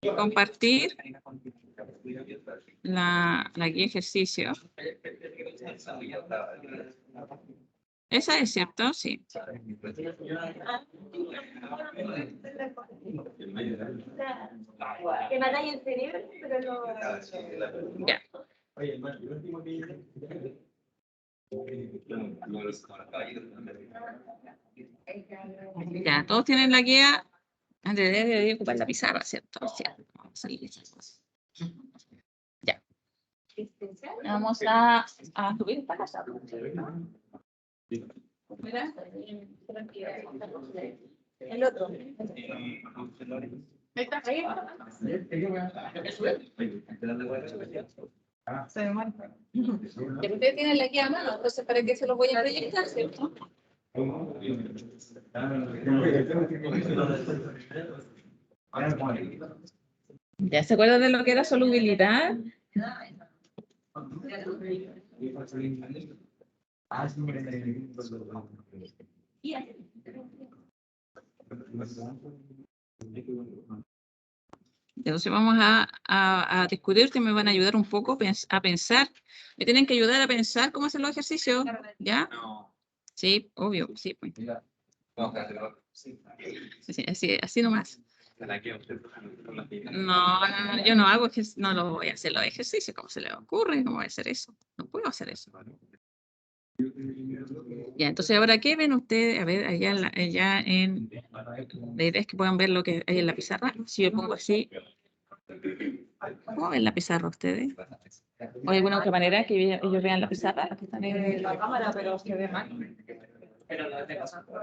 compartir la guía ejercicio. Esa es cierto, sí. Ya. Ya, todos tienen la guía. Debe ocupar la pizarra, ¿cierto? Ya. Vamos a subir esta cosa. El otro. Se demora. Ustedes tienen la guía a mano, entonces ¿para qué se los voy a proyectar, cierto? ¿Ya se acuerdan de lo que era solubilidad? Entonces vamos a discutir, que me van a ayudar un poco a pensar. Me tienen que ayudar a pensar cómo hacer los ejercicios, ¿ya? Sí, obvio, sí. Pues. Sí, así nomás. No, yo no hago, no lo voy a hacer los ejercicios. ¿Cómo se le ocurre? ¿Cómo voy a hacer eso? No puedo hacer eso. Ya, entonces ahora, ¿qué ven ustedes? A ver, allá en... La idea es que puedan ver lo que hay en la pizarra. Si yo pongo así, ¿cómo ven la pizarra ustedes? ¿O hay alguna otra manera que ellos vean la pizarra? Que están en la cámara, pero se ve mal.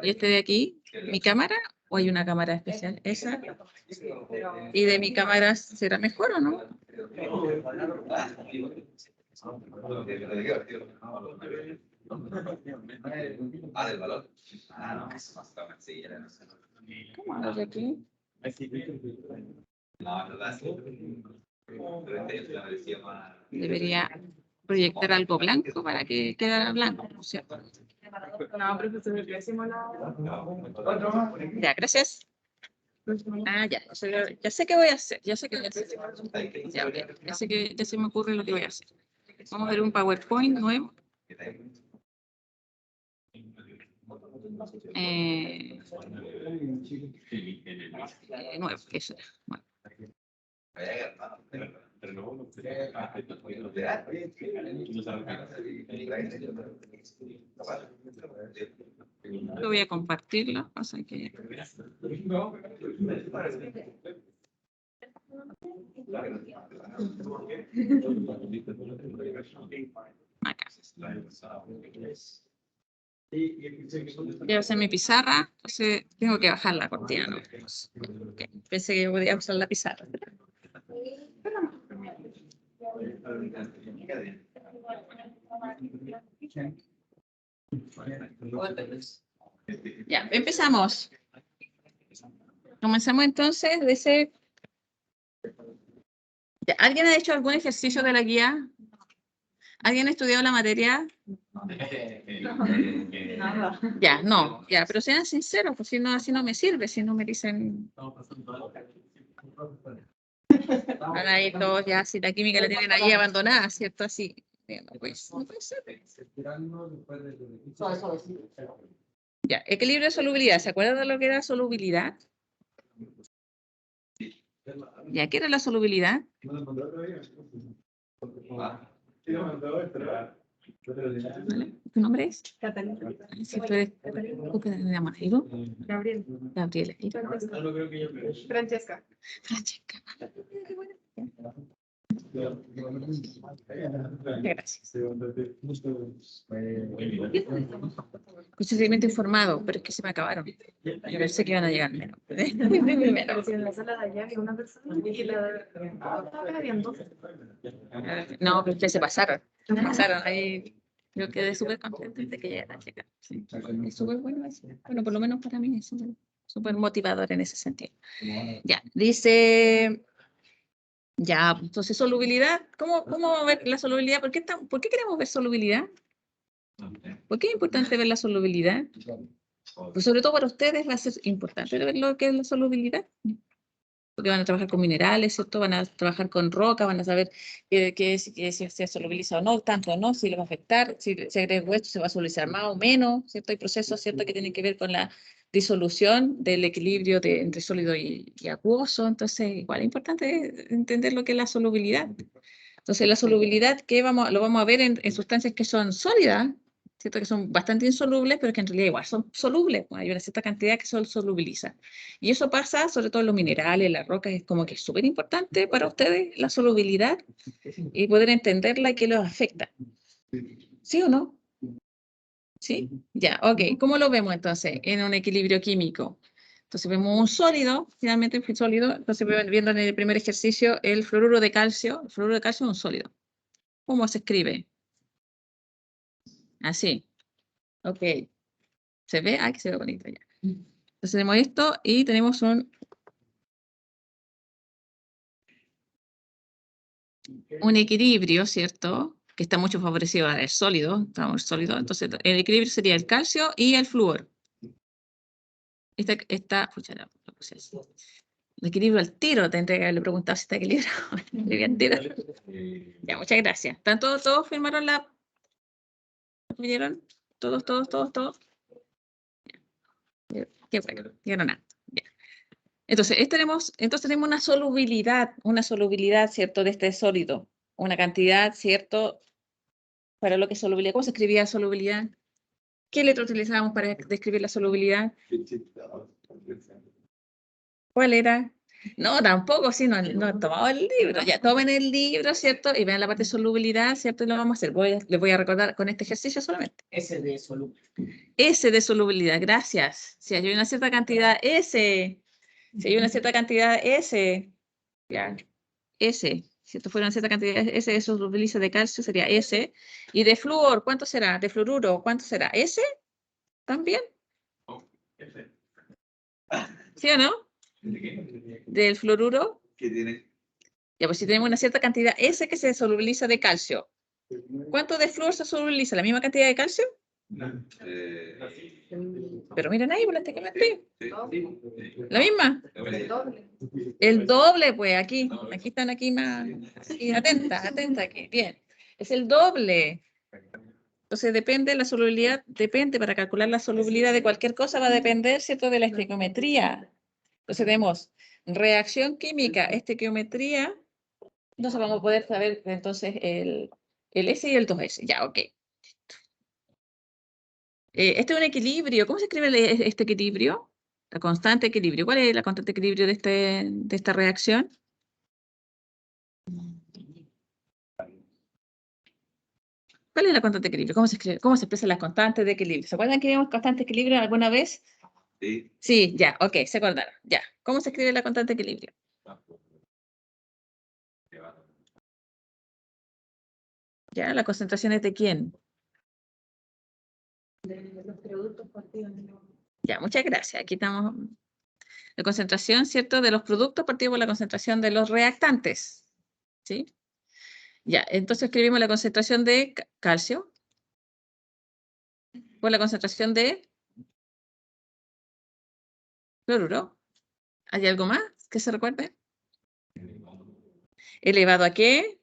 ¿Y este de aquí, mi cámara? ¿O hay una cámara especial? ¿Esa? ¿Y de mi cámara será mejor o no? ¿Cómo hago de aquí? Debería proyectar algo blanco para que quedara blanco, ¿no es cierto? No, profesor, ¿qué hacemos ya, gracias. Ah, ya sé qué voy a hacer, ya sé que ya se me ocurre lo que voy a hacer. Vamos a ver un PowerPoint nuevo. Nuevo, eso era. Bueno. Lo voy a compartirlo, o sea que... Acá. Ya usé mi pizarra, entonces tengo que bajar la cortina, ¿no? Okay. Pensé que podía usar la pizarra. Ya, empezamos. Comenzamos entonces de ese... Ya, ¿alguien ha hecho algún ejercicio de la guía? ¿Alguien ha estudiado la materia? Ya, no, ya, pero sean sinceros, pues si no, así no me sirve, si no me dicen... Ahí todos ya, si la química la tienen ahí abandonada, ¿cierto? Así, no puede ser. Ya, equilibrio de solubilidad, ¿se acuerdan de lo que era solubilidad? Ya, ¿qué era la solubilidad? ¿Vale? ¿Tu nombre es? Catalina. Si tú eres Catalina Majero. Gabriela. Gabriela. Francesca. Francesca. Gracias. Procedimiento informado, pero es que se me acabaron. Yo pensé que iban a llegar menos. En la sala de allá había una persona y habían dos. No, pero ustedes se pasaron. Ahí. Yo quedé súper contenta de que llegara a llegar. Sí. Es súper bueno eso. Bueno, por lo menos para mí es súper motivador en ese sentido. Ya, dice... Ya, entonces solubilidad. ¿Cómo ver la solubilidad? ¿Por qué queremos ver solubilidad? ¿Por qué es importante ver la solubilidad? Pues sobre todo para ustedes va a ser importante ver lo que es la solubilidad. porque van a trabajar con minerales, ¿cierto? Van a trabajar con roca, van a saber si se solubiliza o no, tanto o no, si le va a afectar, si se agrega esto, se va a solubilizar más o menos, ¿cierto? Hay procesos, ¿cierto?, que tienen que ver con la disolución del equilibrio entre sólido y acuoso. Entonces, igual es importante entender lo que es la solubilidad. Entonces, la solubilidad lo vamos a ver en sustancias que son sólidas, ¿cierto?, que son bastante insolubles, pero que en realidad igual son solubles. Hay una cierta cantidad que se solubiliza. Y eso pasa sobre todo en los minerales, las rocas, es como que es súper importante para ustedes la solubilidad y poder entenderla y qué los afecta. ¿Sí o no? ¿Sí? Ya, ok. ¿Cómo lo vemos entonces en un equilibrio químico? Entonces vemos un sólido, finalmente un sólido. Entonces viendo en el primer ejercicio el fluoruro de calcio. El fluoruro de calcio es un sólido. ¿Cómo se escribe? Así. Ok. ¿Se ve? Aquí se ve bonito ya. Entonces tenemos esto y tenemos un equilibrio, ¿cierto? Que está mucho favorecido al sólido. Estamos sólido. Entonces el equilibrio sería el calcio y el flúor. Pucha, no, lo puse así. El equilibrio al tiro, tendría que haberle preguntado si está equilibrado. Al tiro. Ya, muchas gracias. ¿Todos firmaron la? ¿Vieron? Todos. Qué bueno, vieron nada. Entonces tenemos una solubilidad, ¿cierto?, de este sólido. Una cantidad, ¿cierto?, para lo que es solubilidad. ¿Cómo se escribía solubilidad? ¿Qué letra utilizábamos para describir la solubilidad? ¿Cuál era? No, tampoco, sí, no he tomado el libro. Ya tomen el libro, ¿cierto? Y vean la parte de solubilidad, ¿cierto? Y lo vamos a hacer. Les voy a recordar con este ejercicio solamente. S de solubilidad. S de solubilidad, gracias. Si hay una cierta cantidad S, si hay una cierta cantidad S, ya, S. Si esto fuera una cierta cantidad S de solubiliza de calcio, sería S. Y de flúor, ¿cuánto será? De fluoruro, ¿cuánto será? ¿S? ¿También? ¿Sí o no? Del fluoruro. ¿Qué tiene? Ya, pues si tenemos una cierta cantidad S que se solubiliza de calcio, ¿cuánto de flúor se solubiliza? ¿La misma cantidad de calcio? Pero miren ahí, por ¿la misma? El doble, pues, aquí están aquí más, aquí, atenta aquí, bien. Es el doble. Entonces depende la solubilidad, para calcular la solubilidad de cualquier cosa va a depender, ¿cierto?, de la estequiometría. Entonces tenemos reacción química, estequiometría. Entonces vamos a poder saber entonces el S y el 2S. Ya, ok. Este es un equilibrio. ¿Cómo se escribe este equilibrio? La constante equilibrio. ¿Cuál es la constante equilibrio de esta reacción? ¿Cuál es la constante de equilibrio? ¿Cómo se escribe? ¿Cómo se expresan las constantes de equilibrio? ¿Se acuerdan que vimos constante de equilibrio alguna vez? Sí. Sí, ya, ok, se acordaron. Ya. ¿Cómo se escribe la constante de equilibrio? ¿Ya? ¿La concentración es de quién? De los productos partidos. Ya, muchas gracias. Aquí estamos. La concentración, ¿cierto?, de los productos partido por la concentración de los reactantes. ¿Sí? Ya, entonces escribimos la concentración de calcio por la concentración de fluoruro. ¿Hay algo más que se recuerde? ¿Elevado a qué?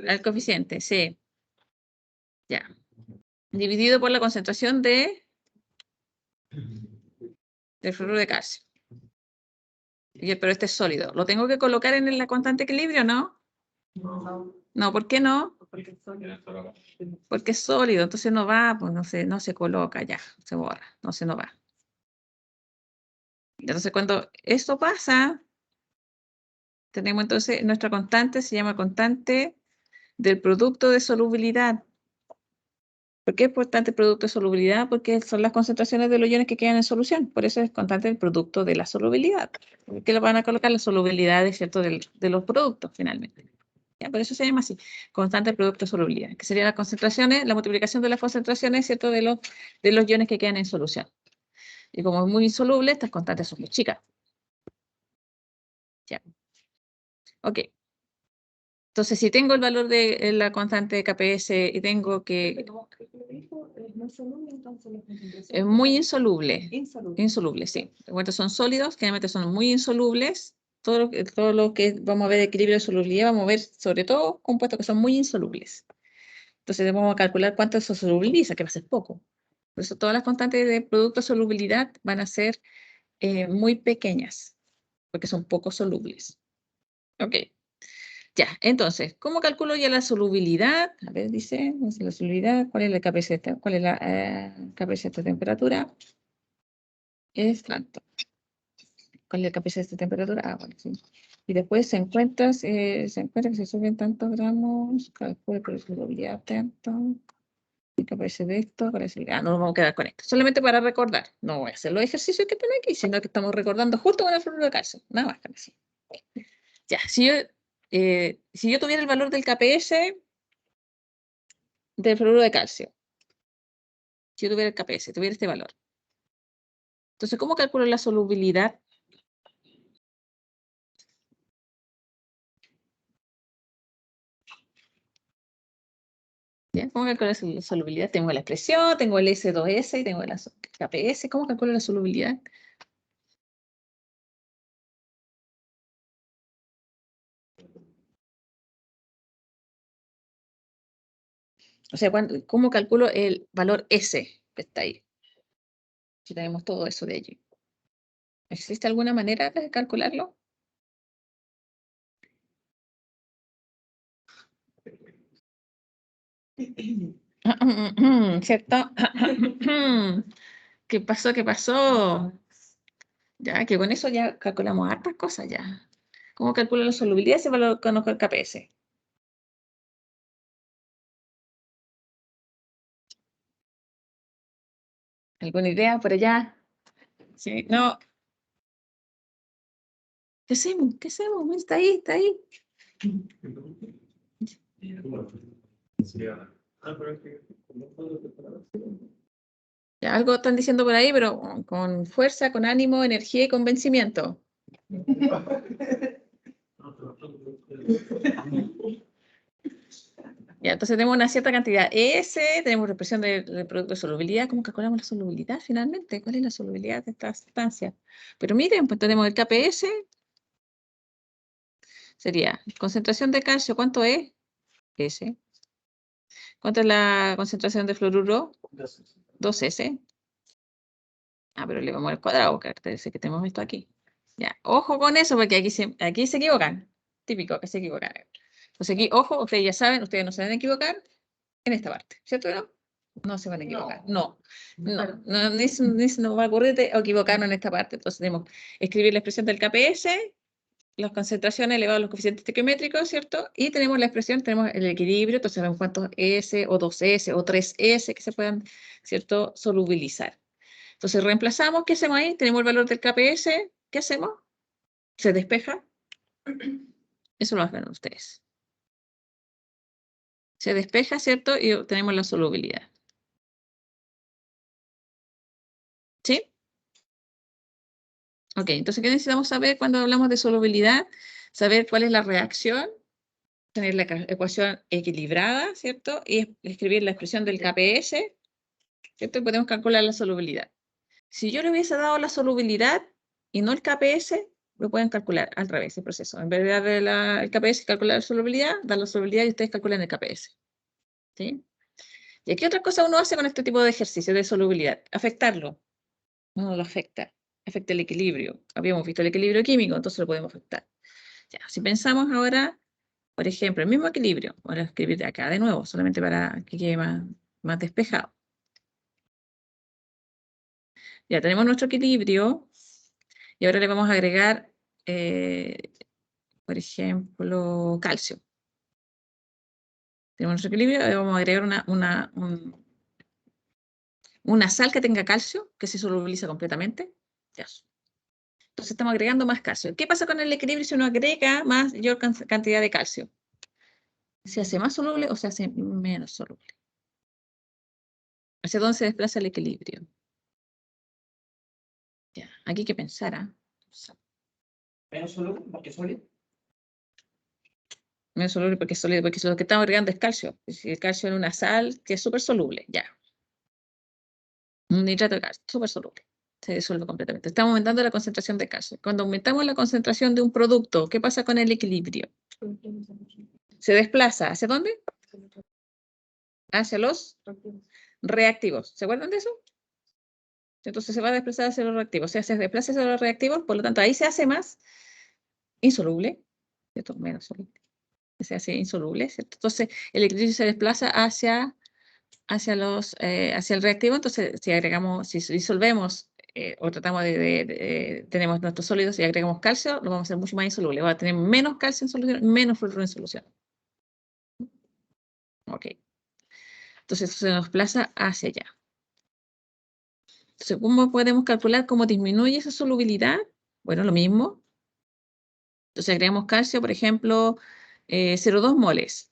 Al coeficiente, sí. Ya. Dividido por la concentración del fluoruro de calcio. Pero este es sólido. ¿Lo tengo que colocar en la constante equilibrio, no? No, ¿por qué no? Porque es sólido, entonces no va, pues no se coloca ya, se borra, no va. Entonces cuando esto pasa, tenemos entonces nuestra constante, se llama constante del producto de solubilidad. ¿Por qué es importante el producto de solubilidad? Porque son las concentraciones de los iones que quedan en solución. Por eso es constante el producto de la solubilidad. ¿Qué le van a colocar? La solubilidad, ¿cierto?, de los productos finalmente. ¿Ya? Por eso se llama así, constante el producto de solubilidad, que serían las concentraciones, la multiplicación de las concentraciones, ¿cierto?, de los iones que quedan en solución. Y como es muy insoluble, estas constantes son muy chicas. Ya. Ok. Entonces, si tengo el valor de la constante de KPS y tengo que... Pero lo dijo, es muy soluble, entonces la concentración Es muy insoluble. insoluble. Insoluble, sí. Recuerda, son sólidos, generalmente son muy insolubles. Todo lo que vamos a ver de equilibrio de solubilidad, vamos a ver sobre todo compuestos que son muy insolubles. Entonces vamos a calcular cuánto se solubiliza, que va a ser poco. Por eso todas las constantes de producto de solubilidad van a ser muy pequeñas, porque son poco solubles. Ok. Ya, entonces, ¿cómo calculo ya la solubilidad? A ver, dice, la solubilidad, ¿cuál es la capacidad? ¿Cuál es la capacidad de temperatura? Es tanto. ¿Cuál es la capacidad de temperatura? Ah, bueno, sí. Y después se encuentra que se suben tantos gramos, calculo por solubilidad tanto, y capacidad de esto, no nos vamos a quedar con esto. Solamente para recordar. No voy a hacer los ejercicios que están aquí, sino que estamos recordando justo con el fluoruro de calcio. Nada más que así. Ya, si yo tuviera el valor del KPS del fluoruro de calcio, si yo tuviera el KPS, tuviera este valor. Entonces, ¿cómo calculo la solubilidad? ¿Ya? ¿Cómo calculo la solubilidad? Tengo la expresión, tengo el S2S y tengo el KPS. ¿Cómo calculo la solubilidad? O sea, ¿cómo calculo el valor S que está ahí? Si tenemos todo eso de allí. ¿Existe alguna manera de calcularlo? ¿Cierto? ¿Qué pasó? ¿Qué pasó? Ya, que con eso ya calculamos hartas cosas ya. ¿Cómo calculo la solubilidad? Ese valor conozco el KPS. ¿Alguna idea por allá? Sí, no. ¿Qué hacemos? ¿Qué hacemos? Está ahí, está ahí. Ya, algo están diciendo por ahí, pero con fuerza, con ánimo, energía y convencimiento. Ya, entonces tenemos una cierta cantidad S, tenemos represión del producto de solubilidad. ¿Cómo calculamos la solubilidad finalmente? ¿Cuál es la solubilidad de esta sustancia? Pero miren, pues tenemos el KPS, sería concentración de calcio, ¿cuánto es? S. ¿Cuánto es la concentración de fluoruro? 2S. Ah, pero le vamos al cuadrado, porque parece que tenemos esto aquí. Ya, ojo con eso, porque aquí se equivocan. Típico que se equivocan. Entonces aquí, ojo, ustedes ya saben, ustedes no se van a equivocar en esta parte, ¿cierto o no? No se van a equivocar. Ni se nos va a ocurrir de equivocarnos en esta parte. Entonces tenemos que escribir la expresión del KPS, las concentraciones elevadas a los coeficientes estequiométricos, ¿cierto? Y tenemos la expresión, tenemos el equilibrio, entonces sabemos cuántos S o 2S o 3S que se puedan, ¿cierto?, solubilizar. Entonces reemplazamos, ¿qué hacemos ahí? Tenemos el valor del KPS, ¿qué hacemos? Se despeja. Eso lo hacen ustedes. Se despeja, ¿cierto? Y obtenemos la solubilidad. ¿Sí? Ok, entonces, ¿qué necesitamos saber cuando hablamos de solubilidad? Saber cuál es la reacción, tener la ecuación equilibrada, ¿cierto? Y escribir la expresión del KPS, ¿cierto? Y podemos calcular la solubilidad. Si yo le hubiese dado la solubilidad y no el KPS, lo pueden calcular al revés el proceso. En vez de darle el KPS y calcular la solubilidad, dar la solubilidad y ustedes calculan el KPS. ¿Sí? ¿Y qué otra cosa uno hace con este tipo de ejercicio de solubilidad? Afectarlo. No lo afecta. Afecta el equilibrio. Habíamos visto el equilibrio químico, entonces lo podemos afectar. Ya, si pensamos ahora, por ejemplo, el mismo equilibrio, voy a escribir de acá de nuevo, solamente para que quede más despejado. Ya tenemos nuestro equilibrio y ahora le vamos a agregar, por ejemplo, calcio. Tenemos nuestro equilibrio y vamos a agregar una sal que tenga calcio, que se solubiliza completamente. Ya. Entonces estamos agregando más calcio. ¿Qué pasa con el equilibrio si uno agrega mayor cantidad de calcio? ¿Se hace más soluble o se hace menos soluble? ¿Hacia dónde se desplaza el equilibrio? Ya, aquí hay que pensar, ¿ah? Menos soluble, porque sólido. Menos soluble porque es sólido, porque lo que estamos agregando es calcio. Si el calcio en una sal que es súper soluble, ya. Un nitrato de calcio, súper soluble. Se disuelve completamente. Estamos aumentando la concentración de calcio. Cuando aumentamos la concentración de un producto, ¿qué pasa con el equilibrio? Se desplaza. ¿Hacia dónde? Hacia los reactivos. ¿Se acuerdan de eso? Entonces se va a desplazar hacia los reactivos. O sea, se desplaza hacia los reactivos, por lo tanto, ahí se hace más insoluble, ¿cierto? Menos soluble. Se hace insoluble, ¿cierto? Entonces, el equilibrio se desplaza hacia el reactivo. Entonces, si agregamos, si disolvemos o tratamos tenemos nuestros sólidos y agregamos calcio, lo vamos a hacer mucho más insoluble. Va a tener menos calcio en solución, menos fluoruro en solución. Ok. Entonces, se nos desplaza hacia allá. Entonces, ¿cómo podemos calcular cómo disminuye esa solubilidad? Bueno, lo mismo. Entonces, agregamos calcio, por ejemplo, 0,2 moles.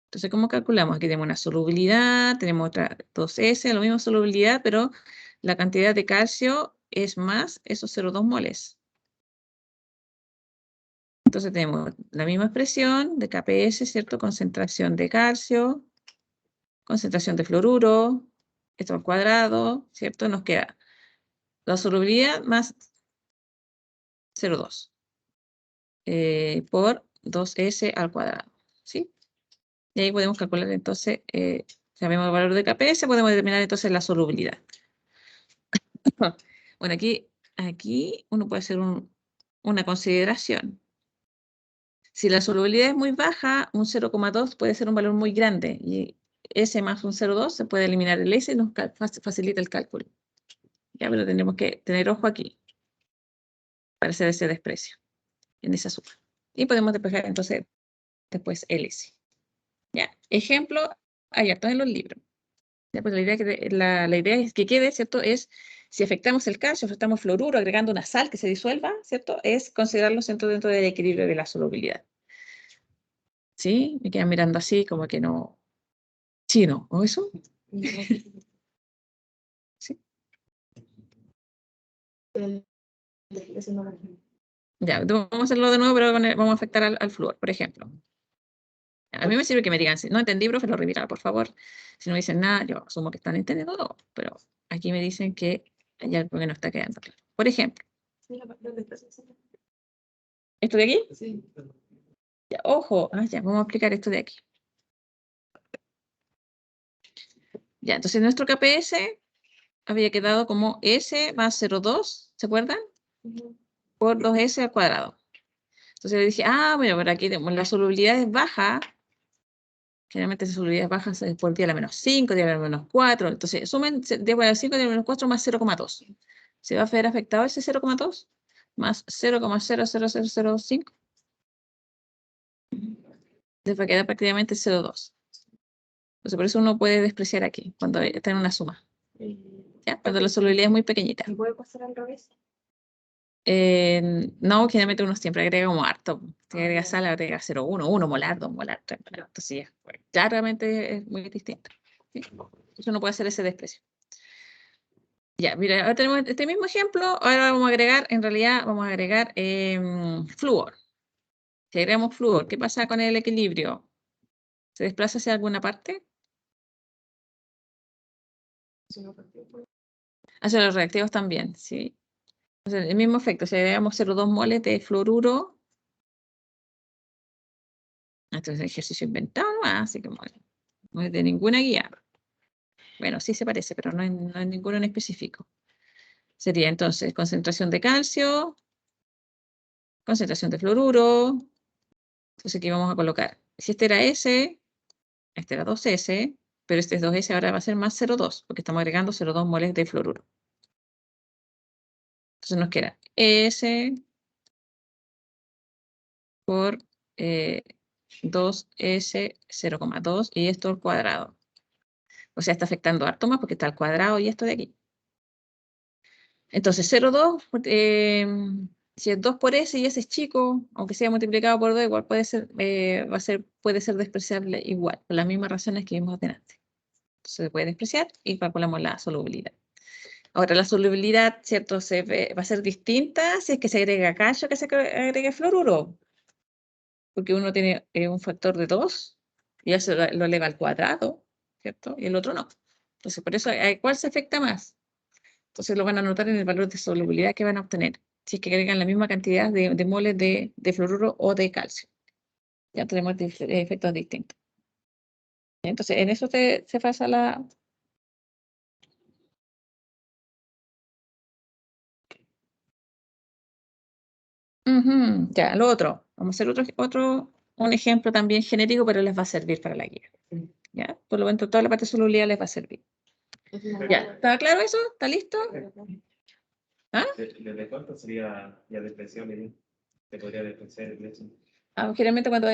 Entonces, ¿cómo calculamos? Aquí tenemos una solubilidad, tenemos otra 2S, la misma solubilidad, pero la cantidad de calcio es más esos 0,2 moles. Entonces tenemos la misma expresión de KPS, ¿cierto? Concentración de calcio, concentración de fluoruro, esto al cuadrado, ¿cierto? Nos queda la solubilidad más 0,2 por 2S al cuadrado, ¿sí? Y ahí podemos calcular entonces, sabemos el valor de KPS, podemos determinar entonces la solubilidad. Bueno, aquí uno puede hacer una consideración. Si la solubilidad es muy baja, un 0,2 puede ser un valor muy grande. Y S más un 0,2 se puede eliminar el S y nos facilita el cálculo. Ya, pero tendremos que tener ojo aquí para hacer ese desprecio en esa suma. Y podemos despejar entonces después el S. Ya, ejemplo, hay hartos en los libros. Ya, pues la idea es que quede, ¿cierto? Es si afectamos el calcio, afectamos fluoruro, agregando una sal que se disuelva, ¿cierto? Es considerarlo dentro del equilibrio de la solubilidad. ¿Sí? Me quedan mirando así, como que no. Sí, no. ¿O eso? Sí. Ya, vamos a hacerlo de nuevo, pero vamos a afectar al flúor, por ejemplo. A mí me sirve que me digan, si no entendí, profe, lo revirá, por favor. Si no dicen nada, yo asumo que están entendiendo todo, pero aquí me dicen que hay algo que no está quedando claro. Por ejemplo, ¿esto de aquí? Sí. Ya, ojo, ya, vamos a explicar esto de aquí. Ya, entonces nuestro KPS había quedado como S más 0,2, ¿se acuerdan? Por 2S al cuadrado. Entonces le dije, bueno, pero aquí la solubilidad es baja. Generalmente esa solubilidad es baja por 10 a la menos 5, 10 a la menos 4. Entonces, sumen 10 a la 5, 10 a la menos 4 más 0,2. ¿Se va a ver afectado ese 0,2? Más 0,00005. Les va a quedar prácticamente 0,2. Entonces, por eso uno puede despreciar aquí, cuando está en una suma. ¿Ya? Cuando la solubilidad es muy pequeñita. ¿Y puede pasar al revés? No, generalmente uno siempre agrega como harto. Si agrega sal, agrega 0,1, 1 molar, 2 molar, 3 molar. Entonces, claramente es muy distinto. ¿Sí? Entonces uno puede hacer ese desprecio. Ya, mira, ahora tenemos este mismo ejemplo. Ahora vamos a agregar, en realidad, vamos a agregar flúor. Si agregamos flúor, ¿qué pasa con el equilibrio? ¿Se desplaza hacia alguna parte? Hacia los reactivos también, sí. O sea, el mismo efecto. Si agregamos 0,2 moles de fluoruro, esto es ejercicio inventado, así que no es de ninguna guía. Bueno, sí se parece, pero no es ninguno en específico. Sería entonces concentración de calcio, concentración de fluoruro. Entonces aquí vamos a colocar, si este era S, este era 2S, pero este es 2S, ahora va a ser más 0,2, porque estamos agregando 0,2 moles de fluoruro. Entonces nos queda S por 2S 0,2 y esto al cuadrado. O sea, está afectando harto más porque está al cuadrado y esto de aquí. Entonces 0,2, si es 2 por S y S es chico, aunque sea multiplicado por 2, igual puede ser despreciable igual, por las mismas razones que vimos delante. Entonces se puede despreciar y calculamos la solubilidad. Ahora la solubilidad, ¿cierto? Va a ser distinta si es que se agrega calcio que se agrega fluoruro. porque uno tiene un factor de 2 y eso lo eleva al cuadrado, ¿cierto? Y el otro no. Entonces, por eso, ¿cuál se afecta más? Entonces lo van a notar en el valor de solubilidad que van a obtener, si es que agregan la misma cantidad de moles de fluoruro o de calcio. Ya tenemos efectos distintos. Entonces, en eso se basa la... Ya, lo otro. Vamos a hacer un ejemplo también genérico, pero les va a servir para la guía. ¿Ya? Por lo tanto, toda la parte de solubilidad les va a servir. ¿Ya? ¿Está claro eso? ¿Está listo? ¿Ah? ¿Desde cuánto sería la depresión? ¿Se podría despreciar el hecho? Generalmente cuando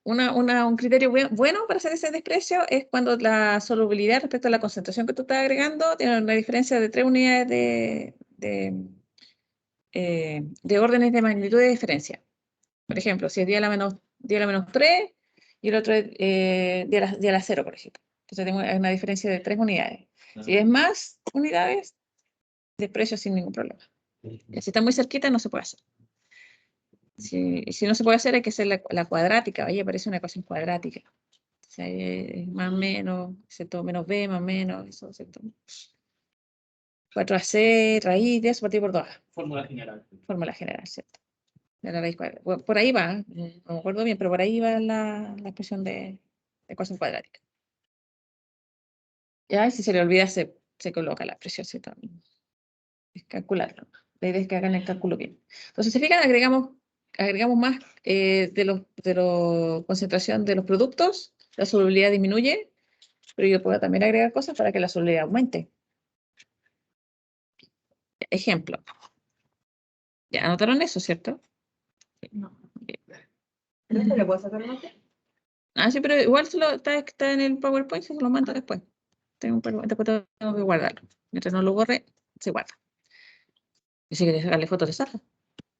un criterio bueno para hacer ese desprecio es cuando la solubilidad respecto a la concentración que tú estás agregando tiene una diferencia de 3 unidades de órdenes de magnitud de diferencia. Por ejemplo, si es 10 a la menos 3 y el otro es 10 a la 0, por ejemplo. Entonces tengo una diferencia de 3 unidades. Si es más unidades, desprecio sin ningún problema. Si está muy cerquita, no se puede hacer. Si no se puede hacer, hay que hacer la cuadrática. Ahí aparece una ecuación cuadrática. O sea, más menos, ¿cierto? Menos b, más menos, eso, ¿cierto? 4ac, raíz de eso partido por 2a. Fórmula general. Fórmula general, ¿cierto? De la raíz cuadrada. Bueno, por ahí va, no me acuerdo bien, pero por ahí va la expresión de ecuación cuadrática. Ya, y si se le olvida, se coloca la expresión, ¿cierto? Es calcularlo. La idea es que hagan el cálculo bien. Entonces, si se fijan, agregamos más de la concentración de los productos, la solubilidad disminuye, pero yo puedo también agregar cosas para que la solubilidad aumente. Ejemplo. Ya anotaron eso, ¿cierto? No. Bien. ¿No se le puede sacar nota? Ah, sí, pero igual está en el PowerPoint, se lo mando después. Después tengo que guardarlo. Mientras no lo borre, se guarda. Y si quieres sacarle fotos de Sara.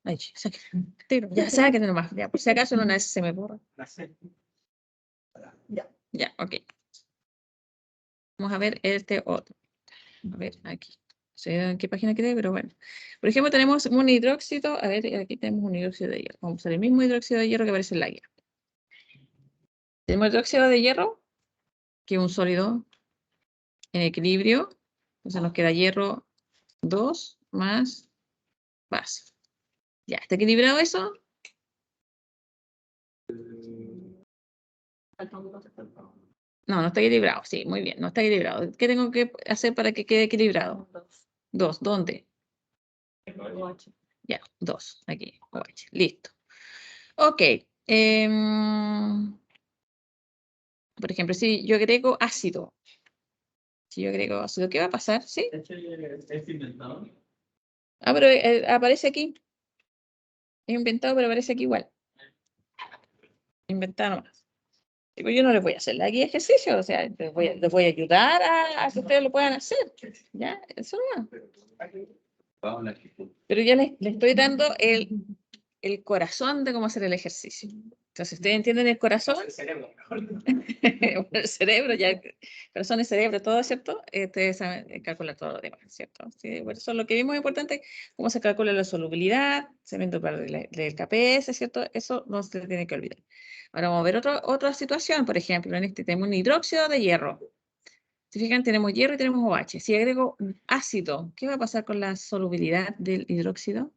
Ay, sáquenlo. Ya, sáquenlo nomás. Ya, por si acaso una vez se me borra. Ya. Ya, ok. Vamos a ver este otro. A ver, aquí. No sé en qué página quedé, pero bueno. Por ejemplo, tenemos un hidróxido. A ver, aquí tenemos un hidróxido de hierro. Vamos a usar el mismo hidróxido de hierro que aparece en la guía. Tenemos hidróxido de hierro, que es un sólido en equilibrio. Entonces nos queda hierro 2 más base. Ya, ¿está equilibrado eso? No, no está equilibrado. Sí, muy bien, no está equilibrado. ¿Qué tengo que hacer para que quede equilibrado? 2, ¿dónde? OH. Ya, 2, aquí, OH, listo. Ok. Por ejemplo, si yo agrego ácido. ¿Qué va a pasar? ¿Sí? ¿Es inventado? Ah, pero aparece aquí. Es inventado, pero aparece aquí igual. Inventado nomás. Digo, yo no les voy a hacer la guía de ejercicio, o sea, les voy a ayudar a que ustedes lo puedan hacer. ¿Ya? Eso no. Pero ya les estoy dando el corazón de cómo hacer el ejercicio. Entonces, ¿ustedes entienden el corazón? El cerebro. El cerebro, ya, corazón y cerebro, todo, ¿cierto? Ustedes saben calcular todo lo demás, ¿cierto? Sí, por eso lo que vimos es importante, cómo se calcula la solubilidad, se ve del KPS, ¿cierto? Eso no se tiene que olvidar. Ahora vamos a ver otra situación, por ejemplo, en este tenemos un hidróxido de hierro. Si fijan, tenemos hierro y tenemos OH. Si agrego un ácido, ¿qué va a pasar con la solubilidad del hidróxido?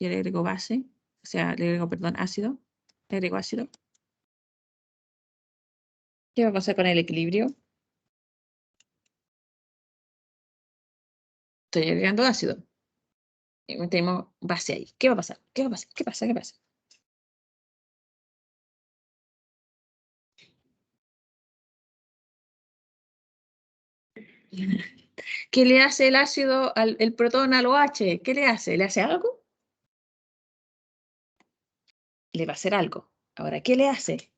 Y le agrego base, o sea, le agrego, perdón, ácido, le agrego ácido. ¿Qué va a pasar con el equilibrio? Estoy agregando ácido. Y tenemos base ahí. ¿Qué va a pasar? ¿Qué va a pasar? ¿Qué pasa? ¿Qué pasa? ¿Qué le hace el ácido, el protón al OH? ¿Qué le hace? ¿Le hace algo? Le va a hacer algo. Ahora, ¿qué le hace?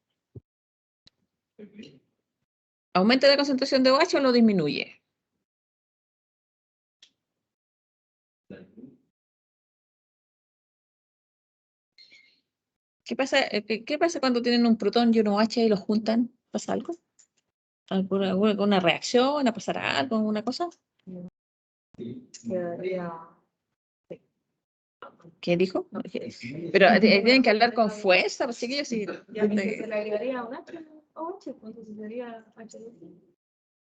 ¿Aumenta la concentración de OH o lo disminuye? ¿Qué pasa cuando tienen un protón y un OH y los juntan? ¿Pasa algo? ¿Alguna reacción? ¿A pasar algo? ¿Alguna cosa? Quedaría. ¿Qué dijo? Pero tienen que hablar con fuerza, pues sí que yo sí. Ya que se le agregaría un H o H, pues entonces sería H2.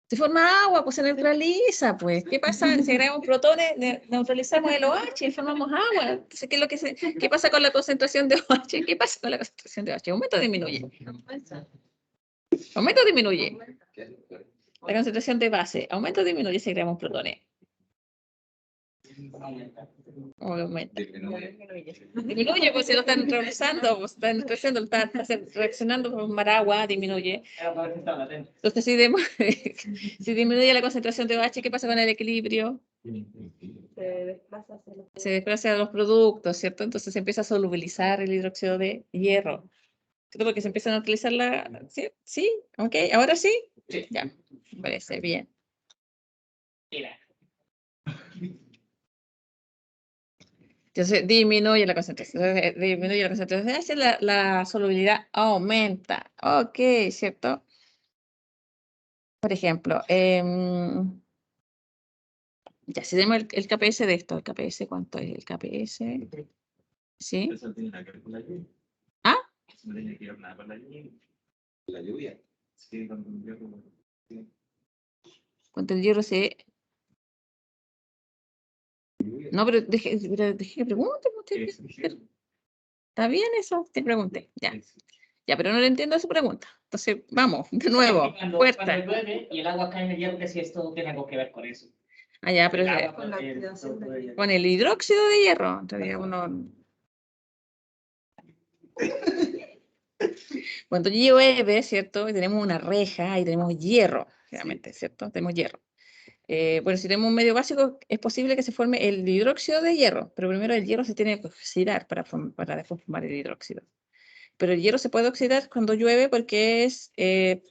Se forma agua, pues se neutraliza, pues. ¿Qué pasa? Si agregamos protones, neutralizamos el OH y formamos agua. Entonces, ¿qué pasa con la concentración de OH? ¿Qué pasa con la concentración de OH? ¿Aumenta o disminuye? ¿Aumenta o disminuye? La concentración de base, ¿aumenta o disminuye si agregamos protones? O aumenta. Disminuye, pues si lo están neutralizando, pues están neutralizando, están reaccionando por formar agua, disminuye. Entonces, si disminuye la concentración de OH, ¿qué pasa con el equilibrio? Se desplaza a los productos, ¿cierto? Entonces se empieza a solubilizar el hidróxido de hierro. ¿Cierto? Porque se empiezan a utilizar la... ¿Sí? ¿Sí? ¿Ok? ¿Ahora sí? Sí. Ya, me parece bien. Entonces disminuye la concentración. Disminuye la concentración de OH, la solubilidad aumenta. Ok, ¿cierto? Por ejemplo, ya, si tenemos el KPS de esto, el KPS, ¿cuánto es el KPS? ¿Sí? Eso no tiene nada que ver con la lluvia. ¿Ah? Eso no tiene que ver nada con la lluvia. La lluvia. Sí, con el hierro. Sí. ¿Cuánto el hierro se...? No, pero deje que pregunte. ¿Está bien eso? Te pregunté. Ya. Ya, pero no le entiendo su pregunta. Entonces, vamos, de nuevo. Cuando llueve y el agua cae en el hierro, que si esto tiene algo que ver con eso. Ah, ya, pero Con la oxidación del hierro. con el hidróxido de hierro. Entonces, uno... Cuando llueve, ¿cierto? Y tenemos una reja y tenemos hierro, realmente, ¿cierto? Tenemos hierro. Bueno, si tenemos un medio básico, es posible que se forme el hidróxido de hierro, pero primero el hierro se tiene que oxidar para después formar el hidróxido. Pero el hierro se puede oxidar cuando llueve porque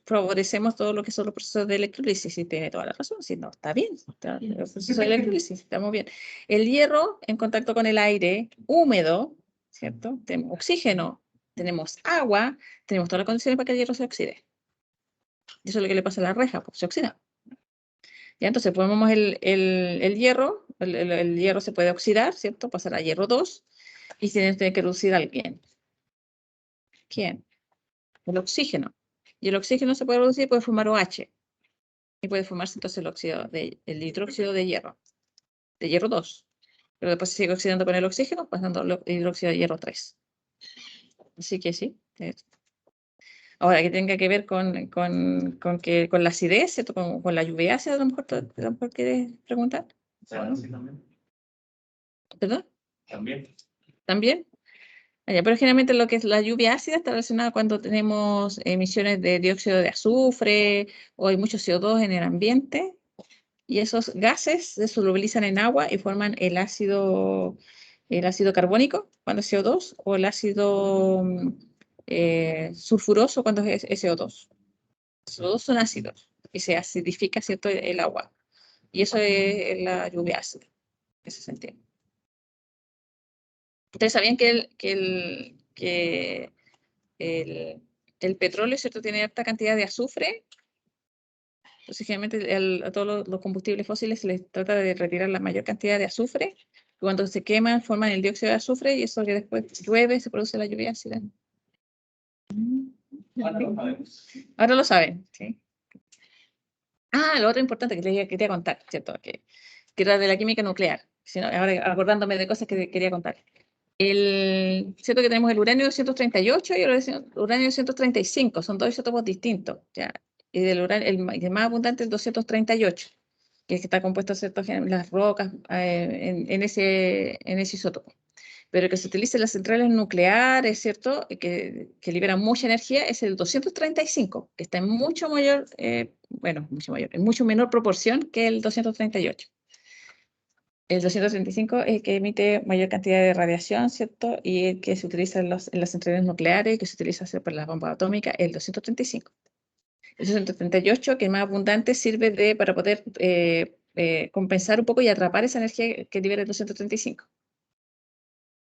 favorecemos todo lo que son los procesos de electrólisis, y tiene toda la razón, si no, está bien, el proceso de electrólisis, estamos bien. El hierro en contacto con el aire húmedo, ¿cierto? Tenemos oxígeno, tenemos agua, tenemos todas las condiciones para que el hierro se oxide. Y eso es lo que le pasa a la reja, pues se oxida. Ya, entonces ponemos el hierro, el hierro se puede oxidar, ¿cierto? Pasar a hierro 2 y se tiene que reducir a alguien. ¿Quién? El oxígeno. Y el oxígeno se puede reducir y puede formar OH. Y puede formarse entonces el hidróxido de hierro 2. Pero después se sigue oxidando con el oxígeno, pasando al hidróxido de hierro 3. Así que sí. Ahora, que tenga que ver con la acidez, ¿cierto? Con la lluvia ácida, a lo mejor quieres preguntar. Claro, sí, también. ¿Perdón? También. ¿También? Pero generalmente lo que es la lluvia ácida está relacionada cuando tenemos emisiones de dióxido de azufre o hay mucho CO2 en el ambiente y esos gases se solubilizan en agua y forman el ácido carbónico cuando es CO2 o el ácido sulfuroso cuando es SO2. Los dos son ácidos y se acidifica, ¿cierto?, el agua. Y eso es la lluvia ácida, en ese sentido. Ustedes sabían que el petróleo, ¿cierto?, tiene alta cantidad de azufre. Entonces, generalmente a todos los combustibles fósiles se les trata de retirar la mayor cantidad de azufre. Cuando se queman, forman el dióxido de azufre y eso que después llueve, se produce la lluvia ácida. Ahora lo saben, ¿sí? Ah, lo otro importante que les quería contar, ¿cierto? Que era de la química nuclear. Ahora acordándome de cosas que quería contar. Cierto que tenemos el uranio 238 y el uranio 235, son dos isótopos distintos, ¿ya? Y el más abundante es el 238, que es que está compuesto, ¿cierto?, en las rocas, en ese isótopo. Pero el que se utiliza en las centrales nucleares, ¿cierto?, que libera mucha energía, es el 235, que está en mucho mayor, en mucho menor proporción que el 238. El 235 es el que emite mayor cantidad de radiación, ¿cierto? Y el que se utiliza en las centrales nucleares, que se utiliza para las bombas atómicas, el 235. El 238, que es más abundante, sirve para poder compensar un poco y atrapar esa energía que libera el 235.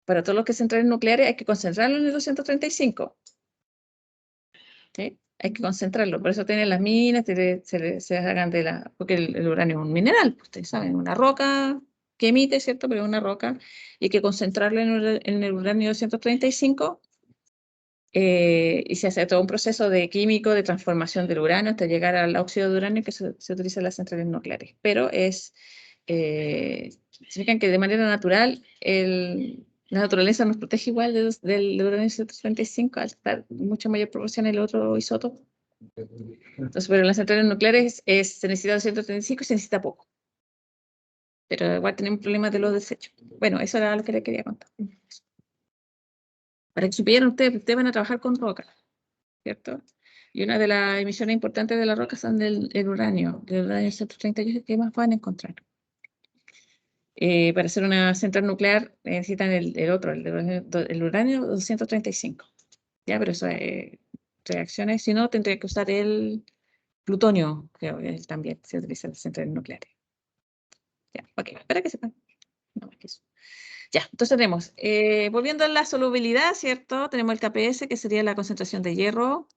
Para todos los que centrales nucleares hay que concentrarlo en el 235. ¿Sí? Hay que concentrarlo. Por eso tienen las minas, se hagan porque el uranio es un mineral, ustedes saben, una roca que emite, ¿cierto? Pero es una roca, y hay que concentrarla en el uranio 235, y se hace todo un proceso de químico de transformación del uranio hasta llegar al óxido de uranio que se utiliza en las centrales nucleares. Pero significan que de manera natural la naturaleza nos protege igual del uranio 235 al estar en mucha mayor proporción el otro isótopo. Entonces, pero en las centrales nucleares se necesita 235 y se necesita poco. Pero igual tenemos problemas de los desechos. Bueno, eso era lo que le quería contar. Para que supieran ustedes van a trabajar con roca, ¿cierto? Y una de las emisiones importantes de la roca son del uranio 138, que más van a encontrar. Para hacer una central nuclear necesitan el uranio 235. Ya, pero eso es reacciones. Si no, tendría que usar el plutonio, creo que también se utiliza en las centrales nucleares. Ya, ok, para que sepan. No más que eso. Ya, entonces tenemos, volviendo a la solubilidad, ¿cierto? Tenemos el KPS, que sería la concentración de hierro,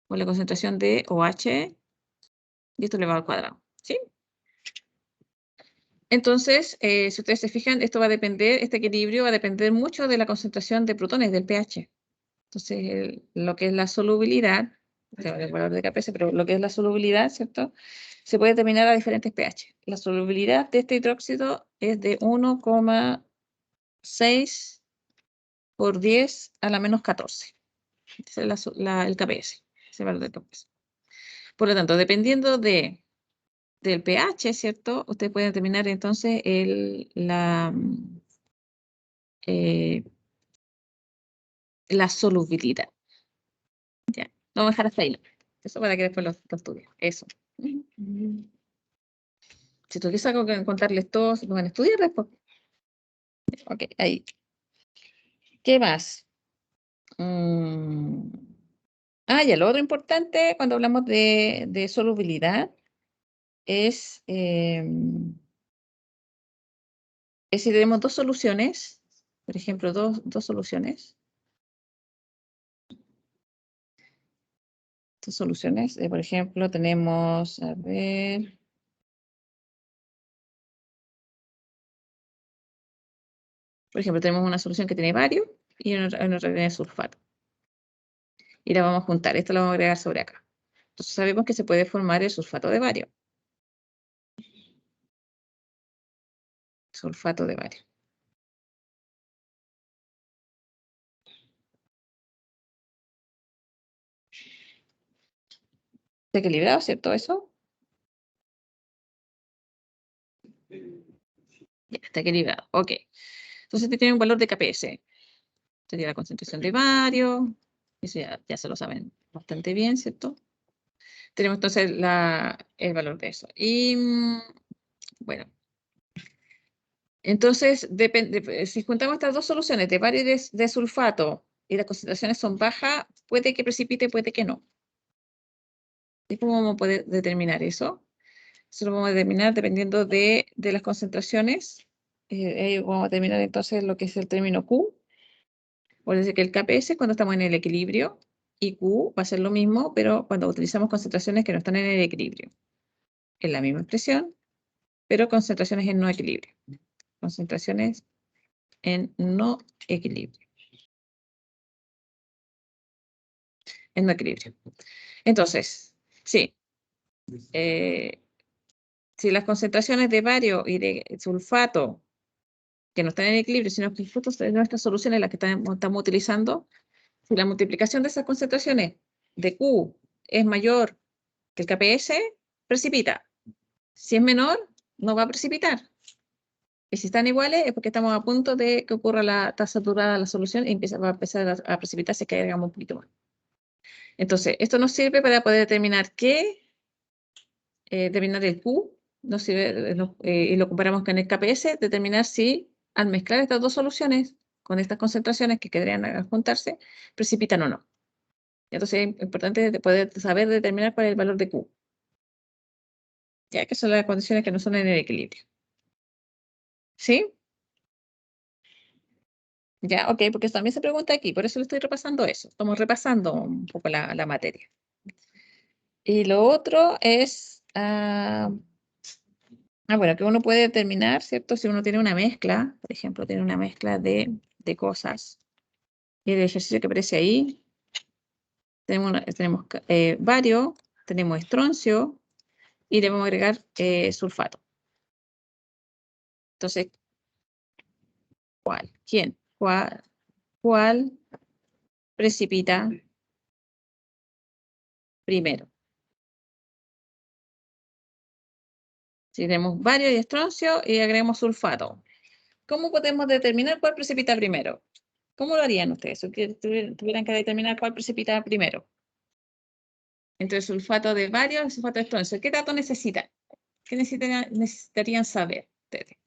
o la concentración de OH, y esto elevado al cuadrado, ¿sí? Entonces, si ustedes se fijan, esto va a depender, este equilibrio va a depender mucho de la concentración de protones, del pH. Entonces, lo que es la solubilidad, o sea, el valor de KPS, pero lo que es la solubilidad, ¿cierto? Se puede determinar a diferentes pH. La solubilidad de este hidróxido es de 1,6 por 10 a la menos 14. Ese es el KPS, ese valor del KPS. Por lo tanto, dependiendo del pH, ¿cierto? Usted puede determinar entonces la solubilidad. Ya, vamos a dejar hasta ahí. Eso para que después lo estudien. Eso. Si tuviese algo que contarles todos, lo van a estudiar después. Ok, ahí. ¿Qué más? Ya, lo otro importante cuando hablamos de solubilidad es si tenemos dos soluciones, por ejemplo, dos soluciones. Dos soluciones, por ejemplo, tenemos, a ver, por ejemplo, tenemos una solución que tiene bario y otra que tiene sulfato. Y la vamos a juntar, esto lo vamos a agregar sobre acá. Entonces sabemos que se puede formar el sulfato de bario. Sulfato de bario. ¿Está equilibrado, cierto eso? Ya, está equilibrado, ok. Entonces este tiene un valor de KPS. Sería la concentración de bario. Eso ya se lo saben bastante bien, ¿cierto? Tenemos entonces el valor de eso. Y bueno, entonces si juntamos estas dos soluciones de bario y de sulfato y las concentraciones son bajas, puede que precipite, puede que no. ¿Y cómo vamos a poder determinar eso? Eso lo vamos a determinar dependiendo de las concentraciones. Ahí vamos a determinar entonces lo que es el término Q. Por decir que el KPS cuando estamos en el equilibrio y Q va a ser lo mismo, pero cuando utilizamos concentraciones que no están en el equilibrio. Es la misma expresión, pero concentraciones en no equilibrio. Concentraciones en no equilibrio. En no equilibrio. Entonces, sí. Si las concentraciones de bario y de sulfato que no están en equilibrio, sino que fruto de nuestras soluciones, las que estamos utilizando, si la multiplicación de esas concentraciones de Q es mayor que el KPS, precipita. Si es menor, no va a precipitar. Y si están iguales, es porque estamos a punto de que ocurra la tasa saturada de la solución y va a empezar a precipitarse, que agregamos un poquito más. Entonces, esto nos sirve para poder determinar determinar el Q, nos sirve, y lo comparamos con el KPS, determinar si al mezclar estas dos soluciones con estas concentraciones que quedarían juntarse, precipitan o no. Entonces es importante poder saber determinar cuál es el valor de Q. Ya que son las condiciones que no son en el equilibrio. ¿Sí? Ya, ok, porque también se pregunta aquí, por eso le estoy repasando eso. Estamos repasando un poco la materia. Y lo otro es, Bueno, que uno puede determinar, ¿cierto? Si uno tiene una mezcla, por ejemplo, tiene una mezcla de cosas. Y el ejercicio que aparece ahí, tenemos bario, tenemos estroncio y le vamos a agregar sulfato. Entonces, ¿cuál? ¿Quién? ¿Cuál precipita primero? Si tenemos bario y estroncio y agregamos sulfato, ¿cómo podemos determinar cuál precipita primero? ¿Cómo lo harían ustedes? Si tuvieran que determinar cuál precipita primero. Entre el sulfato de bario y el sulfato de estroncio. ¿Qué dato necesitan? ¿Qué necesitarían saber ustedes?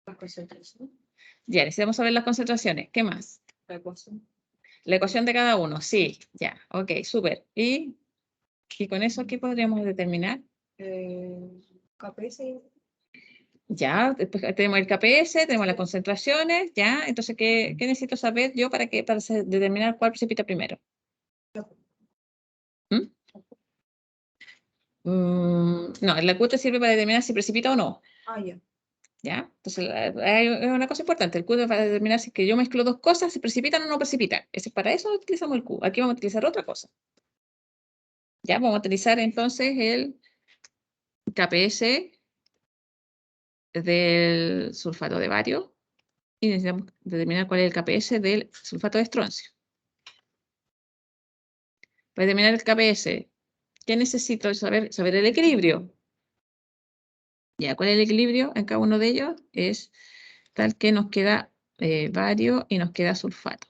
Las concentraciones. Ya, necesitamos saber las concentraciones. ¿Qué más? La ecuación. La ecuación de cada uno. Sí, ya. Ok, súper. ¿Y con eso qué podríamos determinar? KPS. Ya, después tenemos el KPS, tenemos las concentraciones, ya. Entonces, ¿qué necesito saber yo para determinar cuál precipita primero? ¿Mm? No, el Q te sirve para determinar si precipita o no. Ah, ya. ¿Ya? Entonces, hay una cosa importante. El Q es para determinar si es que yo mezclo dos cosas, si precipitan o no precipitan. Para eso utilizamos el Q. Aquí vamos a utilizar otra cosa. Ya, vamos a utilizar entonces el KPS del sulfato de bario y necesitamos determinar cuál es el KPS del sulfato de estroncio. Para determinar el KPS, ¿qué necesito saber? Saber el equilibrio. Ya, ¿cuál es el equilibrio en cada uno de ellos? Es tal que nos queda bario y nos queda sulfato.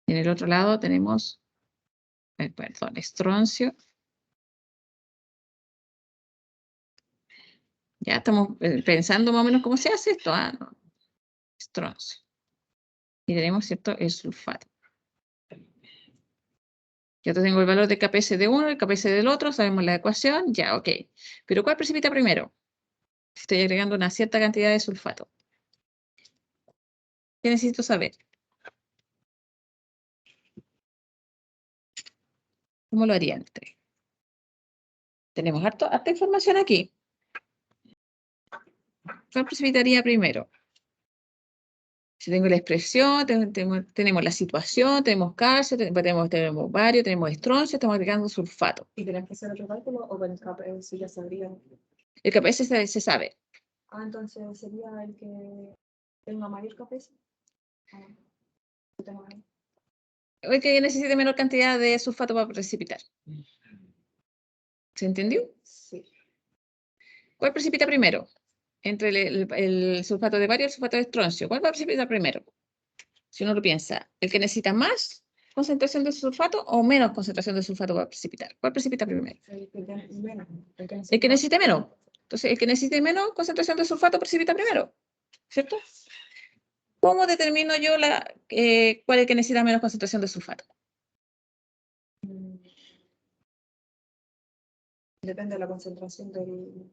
En el otro lado tenemos, perdón, estroncio. Ya estamos pensando más o menos cómo se hace esto. No. Estroncio. Y tenemos, ¿cierto?, el sulfato. Ya tengo el valor de KPS de uno, el KPS del otro, sabemos la ecuación, ya, ok. Pero ¿cuál precipita primero? Estoy agregando una cierta cantidad de sulfato. ¿Qué necesito saber? ¿Cómo lo harían ustedes? Tenemos harta información aquí. ¿Cuál precipitaría primero? Si tengo la expresión, tenemos la situación, tenemos calcio, tenemos bario, tenemos estroncio, estamos agregando sulfato. ¿Y tenés que hacer otro cálculo o con el KPS ya sabría? El KPS se sabe. Ah, entonces sería el que tenga mayor KPS. Ah, lo tengo ahí. El que necesite menor cantidad de sulfato para precipitar. ¿Se entendió? Sí. ¿Cuál precipita primero? Entre el sulfato de bario y el sulfato de estroncio. ¿Cuál va a precipitar primero? Si uno lo piensa, ¿el que necesita más concentración de sulfato o menos concentración de sulfato va a precipitar? ¿Cuál precipita primero? El que tiene menos. El que necesite menos. Entonces, el que necesite menos concentración de sulfato precipita primero, ¿cierto? ¿Cómo determino yo cuál es el que necesita menos concentración de sulfato? Depende de la concentración del...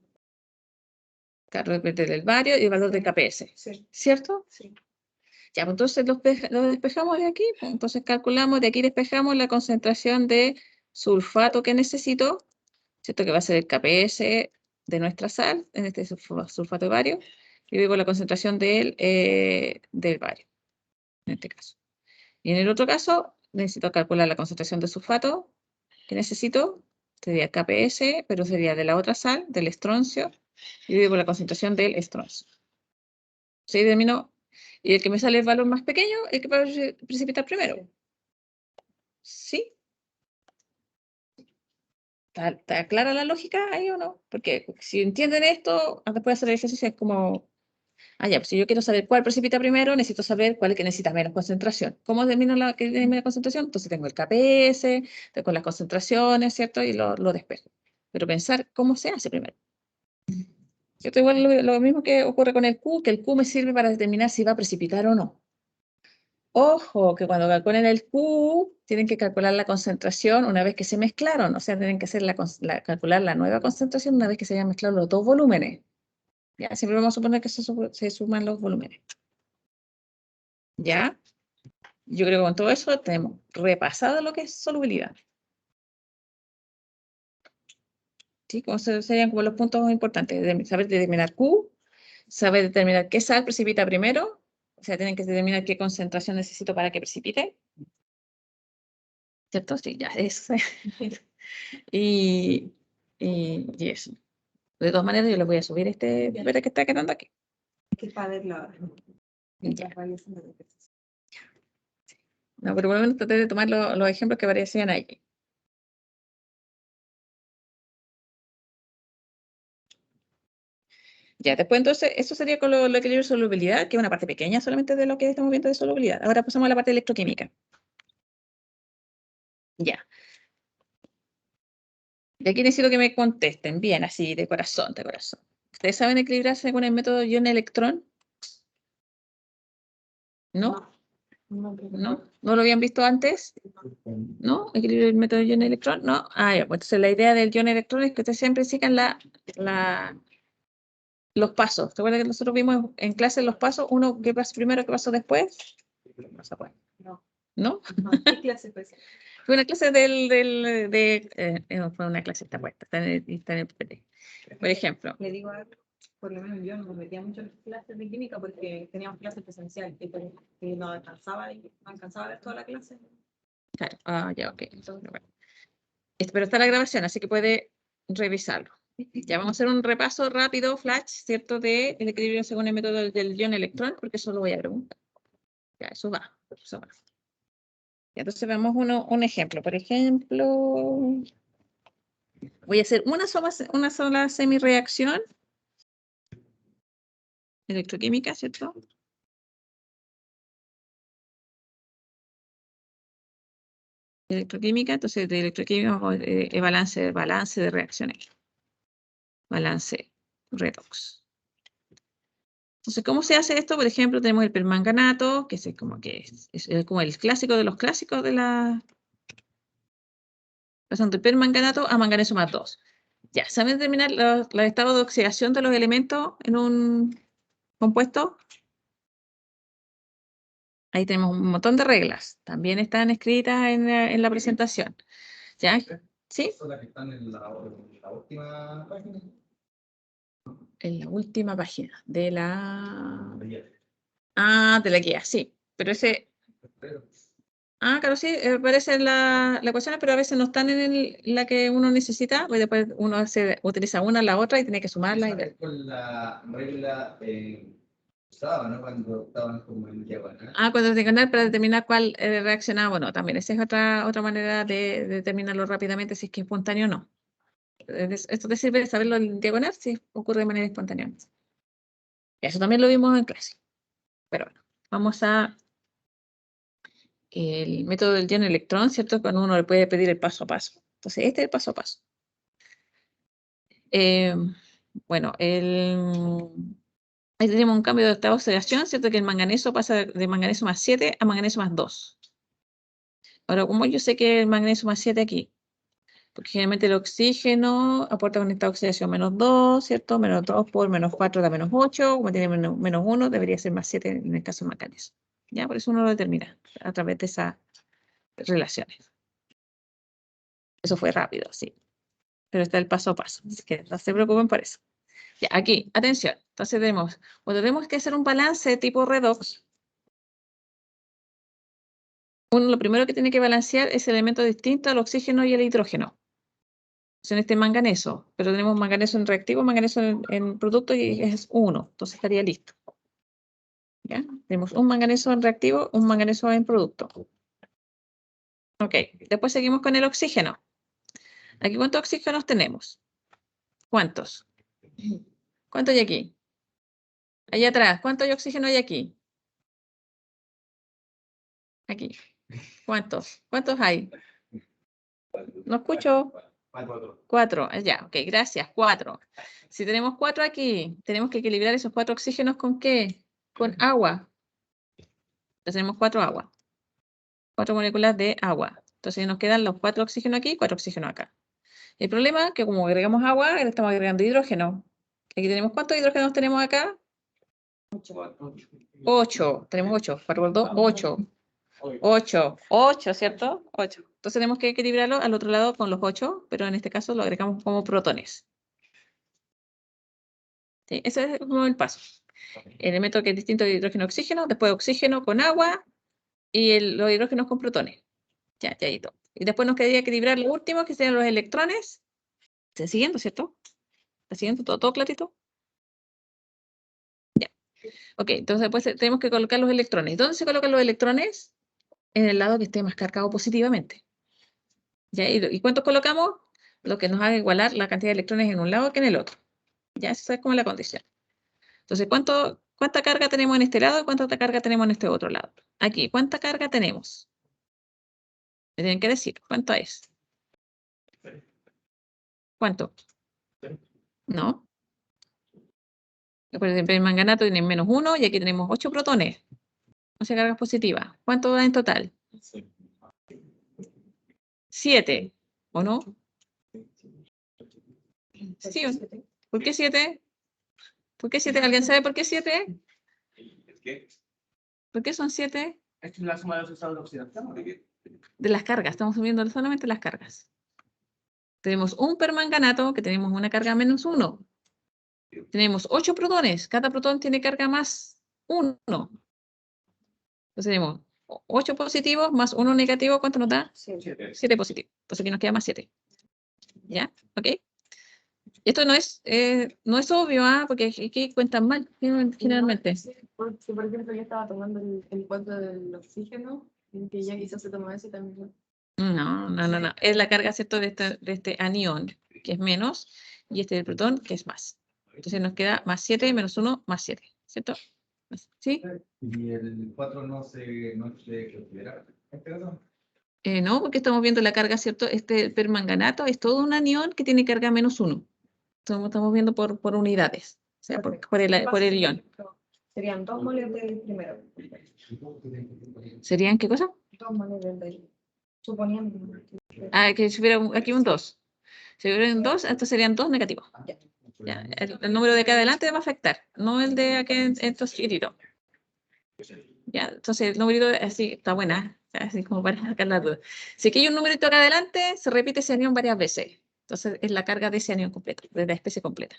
Claro, depende del bario y el valor del KPS, Sí. ¿cierto? Sí. Ya, pues entonces lo despejamos de aquí. Pues entonces calculamos, de aquí despejamos la concentración de sulfato que necesito, ¿cierto? Que va a ser el KPS de nuestra sal, en este sulfato de bario, y luego la concentración del bario, en este caso. Y en el otro caso, necesito calcular la concentración de sulfato que necesito, sería el KPS, pero sería de la otra sal, del estroncio, y luego la concentración del estroncio. ¿Sí? Termino. Y el que me sale el valor más pequeño, el que va a precipitar primero. ¿Sí? ¿Está clara la lógica ahí o no? Porque si entienden esto, después de hacer el ejercicio es como, ya, pues si yo quiero saber cuál precipita primero, necesito saber cuál es el que necesita menos concentración. ¿Cómo determino la que tiene menos concentración? Entonces tengo el KPS, tengo las concentraciones, ¿cierto? Y lo despejo. Pero pensar cómo se hace primero. ¿Cierto? Igual lo mismo que ocurre con el Q, que el Q me sirve para determinar si va a precipitar o no. Ojo, que cuando calculen el Q, tienen que calcular la concentración una vez que se mezclaron, o sea, tienen que hacer calcular la nueva concentración una vez que se hayan mezclado los dos volúmenes. Ya, siempre vamos a suponer que se suman los volúmenes. ¿Ya? Yo creo que con todo eso tenemos repasado lo que es solubilidad. ¿Sí? Como serían como los puntos importantes. Saber determinar Q, saber determinar qué sal precipita primero, o sea, tienen que determinar qué concentración necesito para que precipite. ¿Cierto? Sí, ya es. y eso. De todas maneras, yo les voy a subir este verde que está quedando aquí. Es que para ver Ya. las variaciones de pesos. No, pero por lo menos traté de tomar los ejemplos que aparecían ahí. Ya, después entonces, eso sería con lo equilibrio de solubilidad, que es una parte pequeña solamente de lo que estamos viendo de solubilidad. Ahora pasamos a la parte electroquímica. Ya. Y aquí necesito que me contesten bien, así, de corazón, de corazón. ¿Ustedes saben equilibrarse con el método ion-electrón? ¿No? ¿No? ¿No lo habían visto antes? ¿No? ¿Equilibrio del método ion-electrón? ¿No? Ah, ya, pues entonces la idea del ion-electrón es que ustedes siempre sigan los pasos. ¿Te acuerdas que nosotros vimos en clase los pasos? Uno, ¿qué pasa primero, qué pasó después? No. ¿No? ¿Qué clase fue esa? Fue una clase fue una clase, está puesta, está en el PPT. Por ejemplo. Le digo algo, por lo menos yo no me metía mucho en las clases de química porque teníamos clases presenciales y no alcanzaba a ver toda la clase. Claro, ya, ok. Bueno. Pero está la grabación, así que puede revisarlo. Ya vamos a hacer un repaso rápido, flash, ¿cierto? De el equilibrio según el método del ion-electrón, porque eso lo voy a preguntar. Ya, eso va. Entonces veamos un ejemplo. Por ejemplo, voy a hacer una sola semireacción electroquímica, ¿cierto? Electroquímica, entonces de electroquímica vamos a ver, balance de reacciones. Balance redox. Entonces, ¿cómo se hace esto? Por ejemplo, tenemos el permanganato, que es como el clásico de los clásicos de la... Pasando el permanganato a manganeso más 2. Ya, ¿saben determinar los estados de oxidación de los elementos en un compuesto? Ahí tenemos un montón de reglas. También están escritas en la presentación. ¿Ya? ¿Sí? Están en la última página. En la última página de la... de la guía, sí. Pero ese... claro, sí, aparece en la ecuación, pero a veces no están en la que uno necesita, pues después uno utiliza una, la otra y tiene que sumarla y ver. Con la regla usada, ¿no? Cuando estaban como en diagonal. Cuando diagonal para determinar cuál reacciona o no. También esa es otra manera de determinarlo rápidamente si es que es espontáneo o no. Esto te sirve de saberlo en diagonal si ocurre de manera espontánea. Eso también lo vimos en clase. Pero bueno, vamos a el método del ion-electrón, ¿cierto? Cuando uno le puede pedir el paso a paso. Entonces, este es el paso a paso. Bueno, ahí tenemos un cambio de estado de oxidación, ¿cierto? Que el manganeso pasa de manganeso más 7 a manganeso más 2. Ahora, como yo sé que el manganeso más 7 aquí, porque generalmente el oxígeno aporta un estado de oxidación menos 2, ¿cierto? Menos 2 por menos 4 da menos 8, como tiene menos 1, debería ser más 7 en el caso del manganeso. ¿Ya? Por eso uno lo determina a través de esas relaciones. Eso fue rápido, sí. Pero está el paso a paso, así que no se preocupen por eso. Ya, aquí, atención. Entonces cuando tenemos que hacer un balance tipo redox, uno lo primero que tiene que balancear es el elemento distinto al oxígeno y el hidrógeno. En este manganeso, pero tenemos manganeso en reactivo, manganeso en producto y es 1, entonces estaría listo. ¿Ya? Tenemos un manganeso en reactivo, un manganeso en producto. Ok, después seguimos con el oxígeno. Aquí, ¿cuántos oxígenos tenemos? ¿Cuántos? ¿Cuántos hay aquí? Allá atrás, ¿cuánto hay oxígeno hay aquí? Aquí. ¿Cuántos? ¿Cuántos hay? No escucho. 4. Ya, ok, gracias. 4. Si tenemos 4 aquí, tenemos que equilibrar esos 4 oxígenos ¿con qué? Con agua. Entonces tenemos 4 agua. 4 moléculas de agua. Entonces nos quedan los 4 oxígenos aquí y 4 oxígenos acá. El problema es que como agregamos agua, le estamos agregando hidrógeno. Aquí tenemos ¿cuántos hidrógenos tenemos acá? 8. Tenemos 8. 4 por 2, 8. 8, ¿cierto? 8. Entonces Entonces tenemos que equilibrarlo al otro lado con los 8, pero en este caso lo agregamos como protones. ¿Sí? Ese es como el paso. El elemento que es distinto de hidrógeno-oxígeno, después oxígeno con agua y los hidrógenos con protones. Ya, ya y todo. Y después nos quedaría equilibrar lo último, que serían los electrones. ¿Está siguiendo, cierto? ¿Está siguiendo todo clarito? Ya. Ok, entonces después tenemos que colocar los electrones. ¿Dónde se colocan los electrones? En el lado que esté más cargado positivamente. ¿Ya? ¿Y cuántos colocamos? Lo que nos haga igualar la cantidad de electrones en un lado que en el otro. Ya, esa es como la condición. Entonces, ¿cuánta carga tenemos en este lado y cuánta carga tenemos en este otro lado? Aquí, ¿cuánta carga tenemos? Me tienen que decir, ¿cuánto es? ¿Cuánto? ¿No? Por ejemplo, el manganato tiene -1 y aquí tenemos 8 protones. 11 cargas positivas. ¿Cuánto da en total? 7, ¿o no? ¿Sí o no? ¿Por qué 7? ¿Por qué 7? ¿Alguien sabe por qué 7? ¿Por qué son 7? Esto es la suma de los estados de oxidación. De las cargas, estamos subiendo solamente las cargas. Tenemos un permanganato que tenemos una carga -1. Tenemos 8 protones, cada protón tiene carga más 1. Entonces tenemos 8 positivos más 1 negativo, ¿cuánto nos da? 7 positivos. Entonces aquí nos queda más 7. ¿Ya? ¿Ok? Y esto no es obvio, porque aquí cuentan mal generalmente. Por ejemplo, yo estaba tomando el cuento del oxígeno, en que ya quizás se tomó ese también. No. Es la carga, ¿cierto? De este anión, que es menos, y este del protón, que es más. Entonces nos queda más 7 menos 1 más 7, ¿cierto? ¿Sí? Y el 4 no se considera en este caso. No, porque estamos viendo la carga, ¿cierto? Este permanganato es todo un anión que tiene carga -1. Estamos viendo por unidades, o sea, por el ion. Serían 2 moles del primero. ¿Serían qué cosa? 2 moles del suponiendo. Que si hubiera aquí un 2. Si hubiera un 2, estos serían 2 negativos. Ya, el número de acá adelante va a afectar, no el de aquí en estos chiquititos. Ya, entonces el numerito así está buena, así como para sacar la duda. Si aquí hay un numerito acá adelante, se repite ese anión varias veces. Entonces es la carga de ese anión completo, de la especie completa.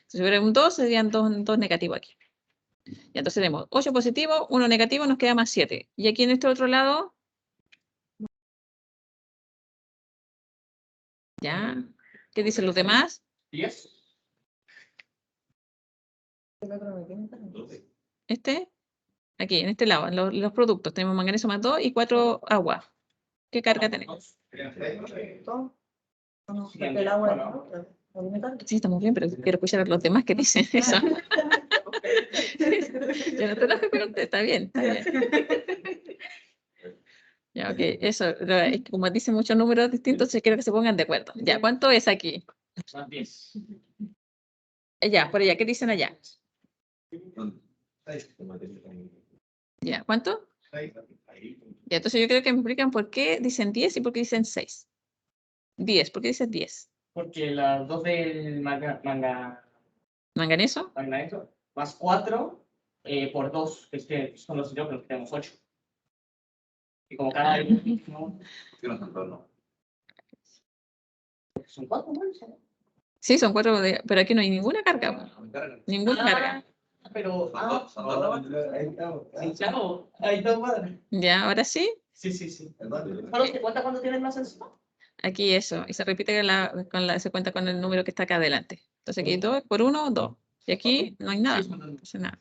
Si hubiera un 2, serían 2 negativos aquí. Y entonces tenemos 8 positivos, 1 negativo, nos queda más 7. Y aquí en este otro lado, ¿ya? ¿Qué dicen los demás? 10. Aquí, en este lado, en los productos, tenemos manganeso más 2 y 4 agua. ¿Qué carga tenemos? El agua es Sí, estamos bien, pero quiero escuchar a los demás que dicen eso. Yo no te lo pero está bien, está bien. Ya, ok, eso, es que como dicen muchos números distintos, quiero que se pongan de acuerdo. Ya, ¿cuánto es aquí? Más 10. Ya, por allá, ¿qué dicen allá? Ya, ¿cuánto? Ya, entonces yo creo que me explican por qué dicen 10 y por qué dicen 6. 10, ¿por qué dicen 10? Porque las 2 del ¿Manganeso? manganeso más 4 por 2, que son los hidrógenos que tenemos 8. Y como cada hidrógeno son 4, ¿no? Sí, son 4, pero aquí no hay ninguna carga. Ninguna carga. Pero. Ahí estamos. Sí, claro. Ahí está padre. Ya, ahora sí. Sí. ¿Solo se cuenta cuando tienes más encima? Aquí eso. Y se repite se cuenta con el número que está acá adelante. Entonces aquí 2 por 1, 2. Y aquí no hay nada. Entonces, nada.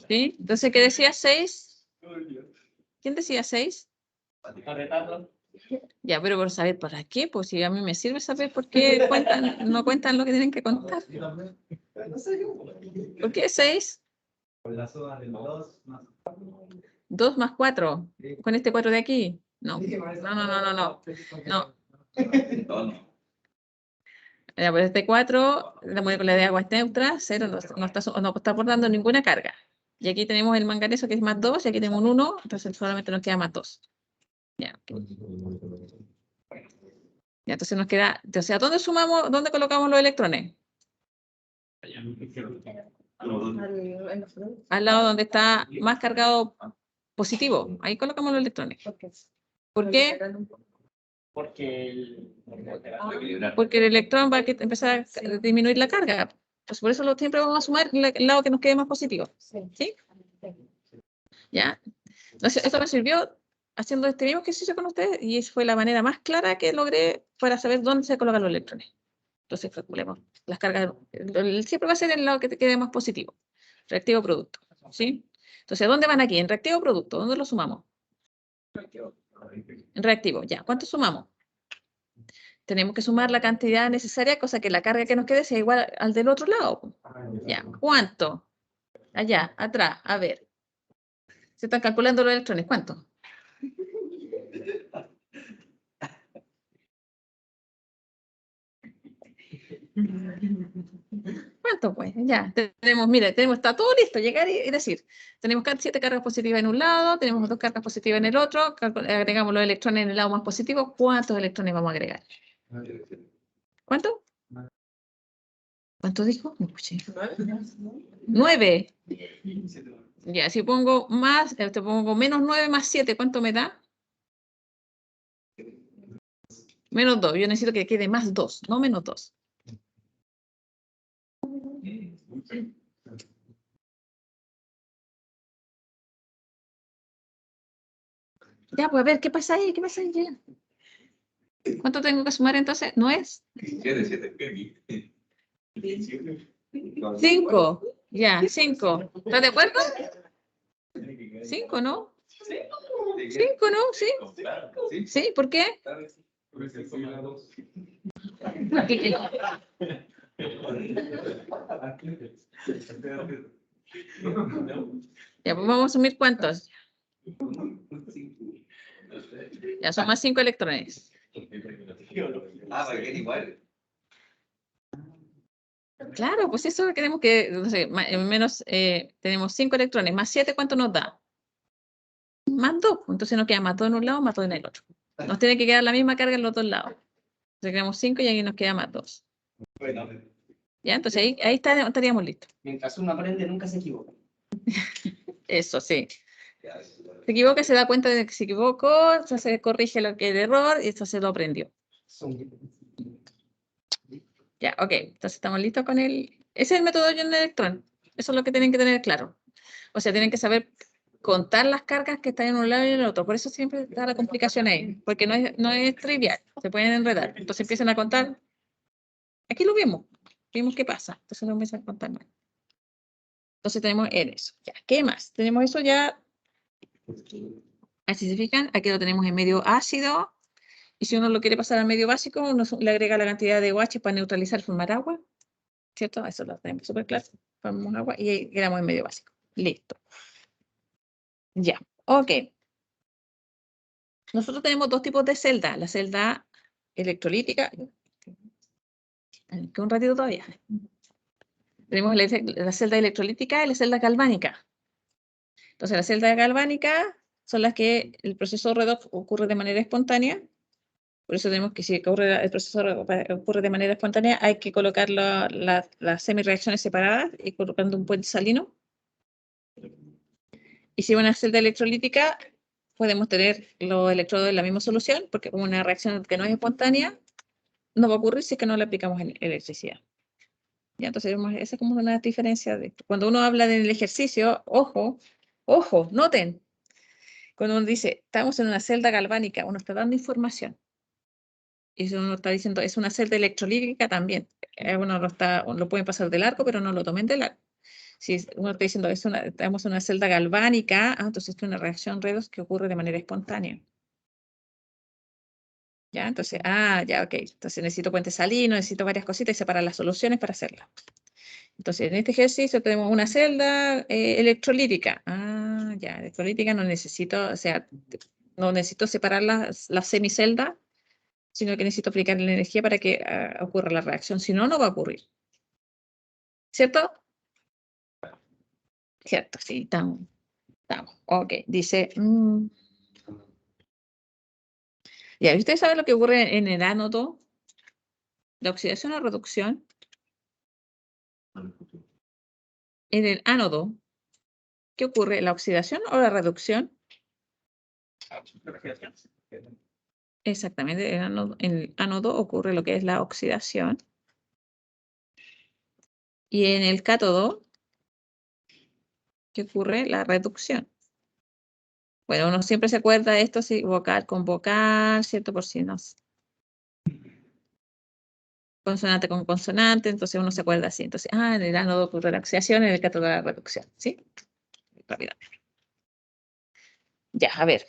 ¿Sí? Entonces, ¿qué decía 6? ¿Quién decía 6? Para retarlo. Ya, pero por saber para qué, pues si a mí me sirve saber por qué no cuentan lo que tienen que contar. ¿Por qué 6? Con la suma del 2 más. 2 más 4. ¿Con este 4 de aquí? No. No. Ya, pues este 4, la molécula de agua es neutra, 0, no está aportando ninguna carga. Y aquí tenemos el manganeso que es más 2, y aquí tenemos un 1, entonces solamente nos queda más 2. Ya, ya, entonces nos queda, o sea, ¿dónde colocamos los electrones? Al lado donde está más cargado positivo, ahí colocamos los electrones. ¿Por qué? Porque Porque el electrón va a empezar a disminuir la carga. Pues por eso siempre vamos a sumar el lado que nos quede más positivo. ¿Sí? ¿Ya? Entonces, esto me sirvió haciendo este mismo ejercicio con ustedes y esa fue la manera más clara que logré para saber dónde se colocan los electrones. Entonces, calculemos las cargas. Siempre va a ser el lado que te quede más positivo. Reactivo producto. ¿Sí? Entonces, ¿dónde van aquí? En reactivo producto. ¿Dónde lo sumamos? En reactivo. Ya. ¿Cuánto sumamos? Tenemos que sumar la cantidad necesaria, cosa que la carga que nos quede sea igual al del otro lado. Ya. ¿Cuánto? Allá, atrás. A ver. Se están calculando los electrones. ¿Cuánto? ¿Cuánto pues? Ya, tenemos, mire, está todo listo, llegar y decir, tenemos 7 cargas positivas en un lado, tenemos 2 cargas positivas en el otro, agregamos los electrones en el lado más positivo, ¿cuántos electrones vamos a agregar? ¿Cuánto? ¿Cuánto dijo? No escuché. 9. Ya, si pongo más, te pongo menos 9 más 7, ¿cuánto me da? Menos 2, yo necesito que quede más 2, no menos 2. Ya, pues a ver, ¿qué pasa ahí? ¿Qué pasa ahí? Ya. ¿Cuánto tengo que sumar entonces? ¿No es? 5. Ya, 5. ¿Estás de acuerdo? 5, ¿no? 5, ¿no? Sí. Sí, ¿por qué? Ya, pues vamos a asumir cuántos. Ya, son más 5 electrones. Para que igual. Claro, pues eso queremos que, no sé, menos, tenemos 5 electrones, más 7, ¿cuánto nos da? Más 2, entonces nos queda más 2 en un lado, más 2 en el otro. Nos tiene que quedar la misma carga en los dos lados. Entonces queremos 5 y aquí nos queda más 2. Ya, entonces ahí estaríamos listos. mientras uno aprende, nunca se equivoca. Eso, sí. Se equivoca, se da cuenta de que se equivocó, se corrige lo que es el error y esto se lo aprendió. Ya, ok. Entonces estamos listos con el... Ese es el método de ion de electrón. Eso es lo que tienen que tener claro. O sea, tienen que saber contar las cargas que están en un lado y en el otro. Por eso siempre está la complicación ahí. Porque no es trivial. Se pueden enredar. Entonces empiezan a contar. Aquí lo vimos. Vimos qué pasa. Entonces no empiezan a contar más. Entonces tenemos en eso. Ya, ¿qué más? Tenemos eso ya. Así se fijan. Aquí lo tenemos en medio ácido. Y si uno lo quiere pasar al medio básico, uno le agrega la cantidad de OH para neutralizar, formar agua. ¿Cierto? Eso lo tenemos súper claro. Formamos agua y ahí quedamos en medio básico. Listo. Ya. Ok. Nosotros tenemos 2 tipos de celda. La celda electrolítica. Que un ratito todavía. Tenemos la celda electrolítica y la celda galvánica. Entonces, la celda galvánica son las que el proceso redox ocurre de manera espontánea. Por eso tenemos que si el proceso ocurre de manera espontánea, hay que colocar las semireacciones separadas y colocando un puente salino. Y si una celda electrolítica, podemos tener los electrodos en la misma solución, porque como una reacción que no es espontánea, no va a ocurrir si es que no le aplicamos electricidad. Ya, entonces, esa es como una diferencia. Cuando uno habla del ejercicio, ojo, noten. Cuando uno dice, estamos en una celda galvánica, uno está dando información. Y eso uno está diciendo, es una celda electrolítica también. Uno lo pueden pasar de largo, pero no lo tomen de largo. Si uno está diciendo, estamos en una celda galvánica, entonces es una reacción redox que ocurre de manera espontánea. ¿Ya? Entonces, ya, ok. Entonces necesito puente salino, necesito varias cositas y separar las soluciones para hacerla. Entonces, en este ejercicio tenemos una celda electrolítica. Ya, electrolítica no necesito, o sea, no necesito separar las semiceldas, sino que necesito aplicar la energía para que ocurra la reacción. Si no, no va a ocurrir. ¿Cierto? Cierto, sí, estamos. Ok, dice... Ya, ¿ustedes saben lo que ocurre en el ánodo? ¿La oxidación o reducción? En el ánodo, ¿qué ocurre? ¿La oxidación o la reducción? Exactamente, en el ánodo ocurre lo que es la oxidación. Y en el cátodo, ¿qué ocurre? La reducción. Bueno, uno siempre se acuerda de esto, si vocal con vocal, ¿cierto? Por si no. Consonante con consonante, entonces uno se acuerda así. Entonces, en el ánodo ocurre la oxidación, en el cátodo la reducción. ¿Sí? Rápidamente. Ya, a ver.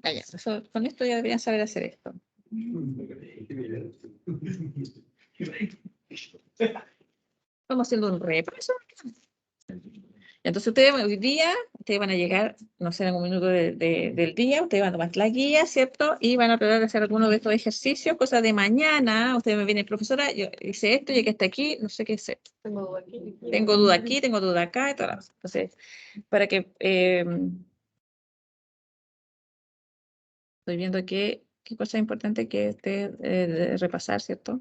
Ya, con esto ya deberían saber hacer esto. Estamos haciendo un repaso. Entonces hoy día, ustedes van a llegar, no sé, en algún minuto del día, ustedes van a tomar la guía, ¿cierto? Y van a tratar de hacer alguno de estos ejercicios, cosas de mañana. Ustedes me vienen, profesora, yo hice esto, llegué hasta aquí, no sé qué hacer. Tengo duda aquí. Tengo duda aquí, tengo duda acá y todas las cosas. Entonces, para que estoy viendo qué cosa importante que de repasar, ¿cierto?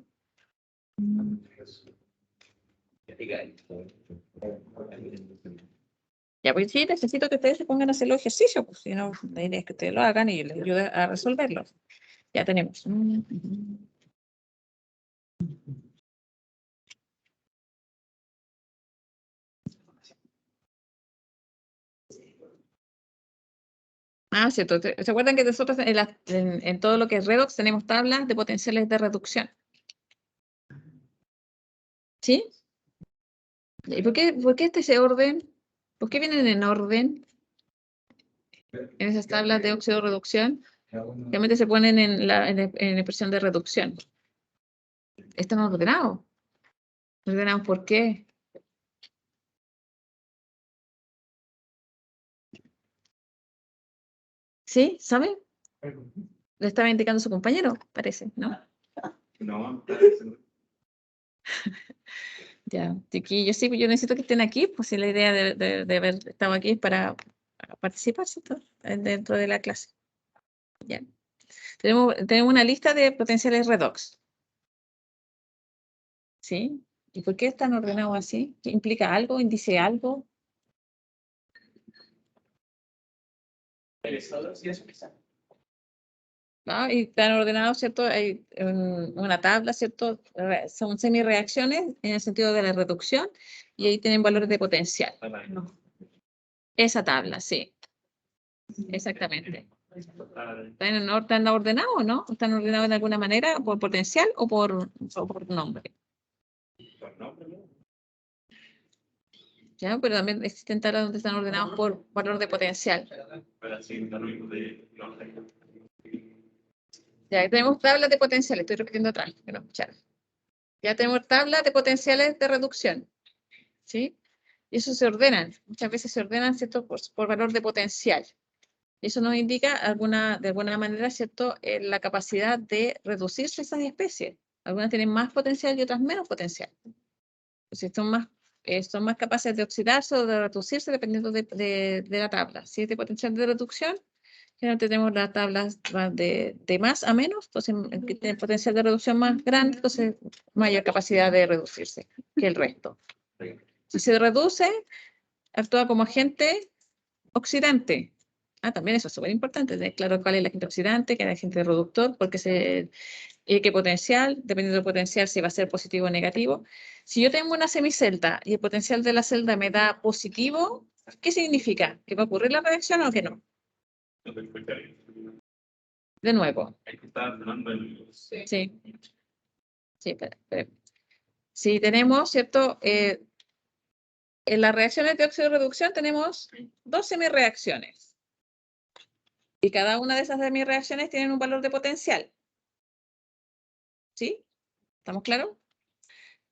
Ya, pues sí, necesito que ustedes se pongan a hacer los ejercicios, pues si no, la idea es que ustedes lo hagan y yo les ayude a resolverlos. Ya tenemos. Cierto. ¿Se acuerdan que nosotros en todo lo que es redox tenemos tablas de potenciales de reducción? ¿Sí? ¿Y por qué ese orden? ¿Por qué vienen en orden en esas tablas de óxido de reducción? Realmente se ponen en expresión de reducción. Están ordenados. ¿Ordenados por qué? ¿Sí? ¿Saben? Le estaba indicando su compañero, parece, ¿no? No, parece no. Ya, chiquillos, sí, yo necesito que estén aquí, pues si la idea de haber estado aquí es para participar, ¿cierto? Dentro de la clase. Ya. Tenemos una lista de potenciales redox. ¿Sí? ¿Y por qué están ordenados así? ¿Qué implica algo? ¿Indice algo? ¿No? Y están ordenados, ¿cierto? Hay una tabla, ¿cierto? Son semi-reacciones en el sentido de la reducción y ahí tienen valores de potencial. No. Esa tabla, sí. Exactamente. ¿Están ordenados o no? ¿Están ordenados de alguna manera por potencial o por nombre? Por nombre, ¿no? ¿Ya? Pero también existen tablas donde están ordenados por valor de potencial. Pero así, lo mismo de nombre. Ya tenemos tablas de potenciales, estoy repitiendo atrás, que no escucharon. Ya tenemos tablas de potenciales de reducción. ¿Sí? Y eso se ordenan. Muchas veces se ordenan, ¿cierto? Por valor de potencial. Eso nos indica de alguna manera, ¿cierto? La capacidad de reducirse esas especies. Algunas tienen más potencial y otras menos potencial. Si son más capaces de oxidarse o de reducirse dependiendo de la tabla. Si es de potencial de reducción, generalmente tenemos las tablas de más a menos, entonces el que tiene potencial de reducción más grande, entonces mayor capacidad de reducirse que el resto. Si se reduce, actúa como agente oxidante. También eso es súper importante, tener claro cuál es el agente oxidante, qué es el agente reductor, porque qué potencial, dependiendo del potencial, si va a ser positivo o negativo. Si yo tengo una semicelda y el potencial de la celda me da positivo, ¿qué significa? ¿Que va a ocurrir la reacción o que no? No te escucha bien. De nuevo. Hay que estar hablando el... Sí. Sí, espera. Si tenemos, ¿cierto? En las reacciones de óxido de reducción tenemos dos semireacciones. Y cada una de esas semireacciones tiene un valor de potencial. ¿Sí? ¿Estamos claros?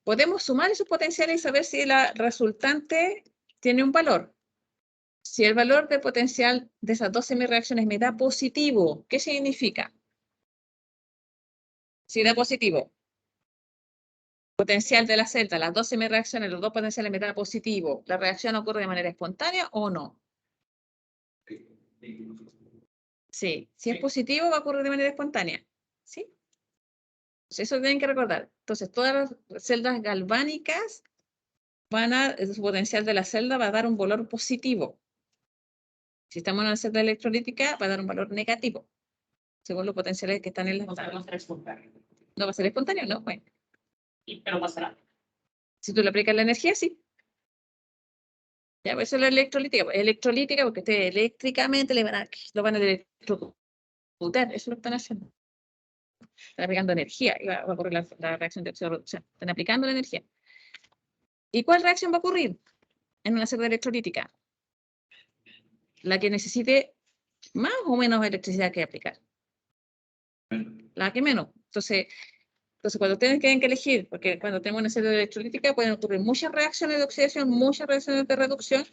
Podemos sumar esos potenciales y saber si la resultante tiene un valor. Si el valor de potencial de esas dos semireacciones me da positivo, ¿qué significa? Si da positivo, potencial de la celda, las dos semireacciones, los dos potenciales me da positivo, ¿la reacción ocurre de manera espontánea o no? Sí, si es positivo va a ocurrir de manera espontánea. ¿Sí? Eso tienen que recordar. Entonces, todas las celdas galvánicas su potencial de la celda va a dar un valor positivo. Si estamos en una celda electrolítica, va a dar un valor negativo, según los potenciales que están en las O sea, no tablas. será espontáneo. ¿No va a ser espontáneo? No, bueno. Pero pasará. Si tú le aplicas la energía, sí. Ya, pues eso es la electrolítica. Electrolítica porque eléctricamente lo van a electrocutar. Eso es lo que están haciendo. Están aplicando energía y va a ocurrir la reacción de oxígeno-reducción. Están aplicando la energía. ¿Y cuál reacción va a ocurrir en una celda electrolítica? La que necesite más o menos electricidad que aplicar. La que menos. Entonces cuando tienen que elegir, porque cuando tenemos una celda electrolítica pueden ocurrir muchas reacciones de oxidación, muchas reacciones de reducción.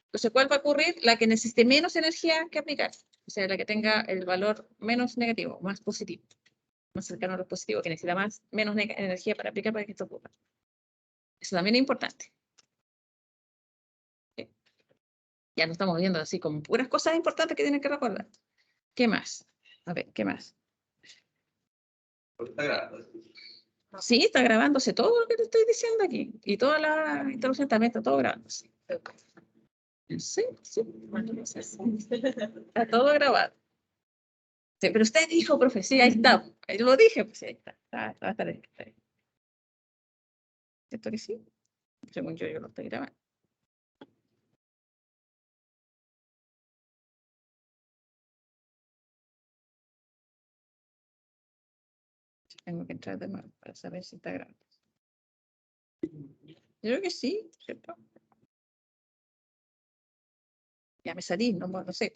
Entonces, ¿cuál va a ocurrir? La que necesite menos energía que aplicar. O sea, la que tenga el valor menos negativo, más positivo. Más cercano a lo positivo, que necesita menos energía para aplicar para que esto ocurra. Eso también es importante. Ya no estamos viendo así como puras cosas importantes que tienen que recordar. ¿Qué más? A ver, ¿qué más? Está grabado. Sí, está grabándose todo lo que te estoy diciendo aquí. Y toda la introducción también está todo grabándose. Sí, sí. Está todo grabado. Sí, pero usted dijo, profe, sí, ahí está. Ahí lo dije, pues sí, ahí está. Va a estar ahí. ¿Cierto que sí? Según yo lo estoy grabando. Tengo que entrar de nuevo para saber si está grabando. Yo creo que sí, ¿cierto? Ya me salí, no sé.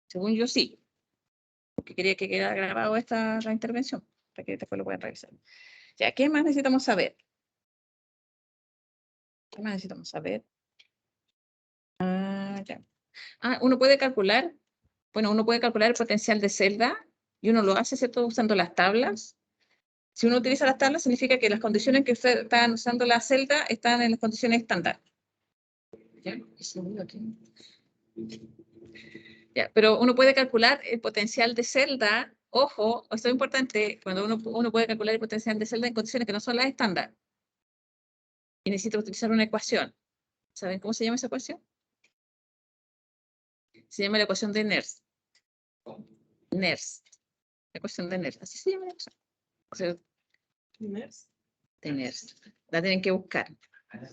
Según yo sí. Porque quería que quedara grabado la intervención, para que después lo puedan revisar. Ya, ¿qué más necesitamos saber? ¿Qué más necesitamos saber? Ya. Uno puede calcular, uno puede calcular el potencial de celda y uno lo hace, ¿cierto? Usando las tablas. Si uno utiliza las tablas, significa que las condiciones que usted está usando la celda están en las condiciones estándar. ¿Ya? Ya, pero uno puede calcular el potencial de celda. Ojo, esto es importante, cuando uno puede calcular el potencial de celda en condiciones que no son las estándar. Y necesita utilizar una ecuación. ¿Saben cómo se llama esa ecuación? Se llama la ecuación de Nernst. Nernst. La ecuación de Nernst. Así se llama la ecuación. O sea, de Nernst. La tienen que buscar.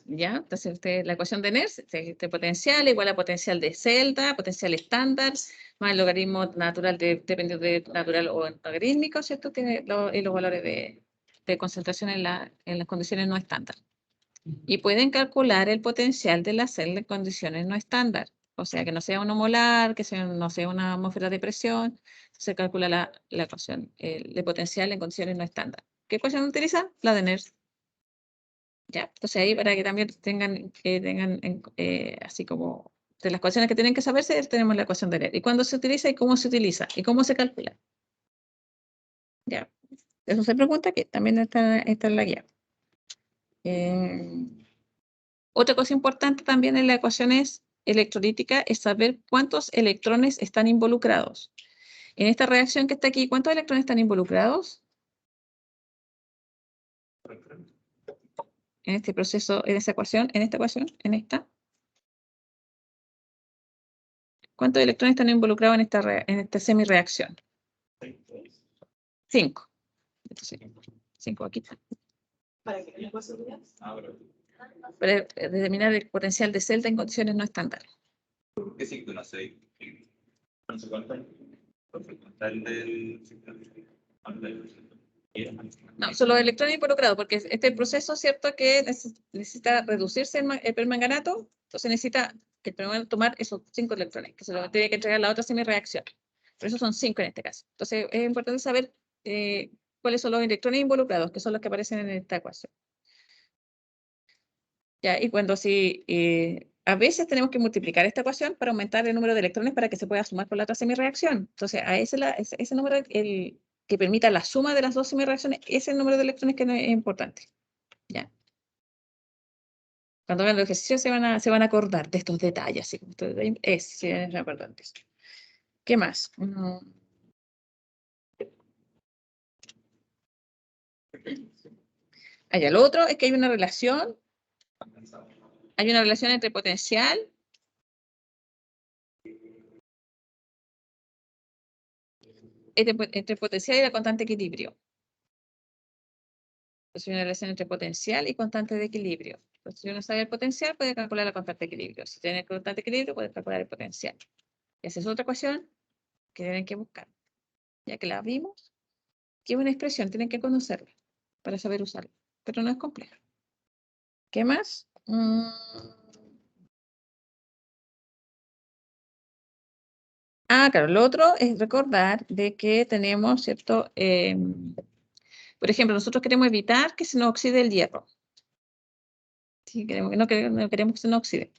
¿Ya? Entonces, la ecuación de Nernst, este potencial igual a potencial de celda, potencial estándar, más el logaritmo natural, dependiendo de natural o logarítmico, ¿cierto? Tiene los valores de concentración en las condiciones no estándar. Y pueden calcular el potencial de la celda en condiciones no estándar. O sea, que no sea 1 molar, que no sea una atmósfera de presión. Se calcula la ecuación de potencial en condiciones no estándar. ¿Qué ecuación utiliza? La de Nernst. ¿Ya? Entonces ahí para que también tengan así como de las ecuaciones que tienen que saberse, tenemos la ecuación de Nernst. ¿Y cuándo se utiliza y cómo se utiliza? ¿Y cómo se calcula? ¿Ya? Eso se pregunta aquí, también está en la guía. Otra cosa importante también en las ecuaciones electrolíticas es saber cuántos electrones están involucrados. En esta reacción que está aquí, ¿cuántos electrones están involucrados? En este proceso, en esta ecuación, en esta. ¿Cuántos electrones están involucrados en esta semireacción? 5. Entonces, 5 aquí está. ¿Para qué las posibilidades? Para determinar el potencial de celda en condiciones no estándar. ¿Qué signo no sé? No sé cuánto. El del... No, son los electrones involucrados, porque este proceso, ¿cierto? Que necesita reducirse el permanganato, entonces necesita que el permanganato tomar esos 5 electrones, que se lo tiene que entregar la otra semireacción. Por eso son 5 en este caso. Entonces es importante saber cuáles son los electrones involucrados, que son los que aparecen en esta ecuación. Ya, y cuando a veces tenemos que multiplicar esta ecuación para aumentar el número de electrones para que se pueda sumar con la otra semireacción. Entonces, a ese número, que permita la suma de las dos semireacciones, ese es el número de electrones que es importante. ¿Ya? Cuando vean los ejercicios se van a acordar de estos detalles. ¿Sí? Es importante. ¿Qué más? Allá, lo otro es que hay una relación entre potencial entre potencial y la constante de equilibrio. Entonces, hay una relación entre potencial y constante de equilibrio. Entonces, si uno sabe el potencial, puede calcular la constante de equilibrio. Si tiene constante de equilibrio, puede calcular el potencial. Y esa es otra ecuación que tienen que buscar. Ya que la vimos, que es una expresión, tienen que conocerla para saber usarla. Pero no es compleja. ¿Qué más? Claro, lo otro es recordar de que tenemos, ¿cierto? Por ejemplo, nosotros queremos evitar que se nos oxide el hierro. ¿Sí? No queremos que se nos oxide.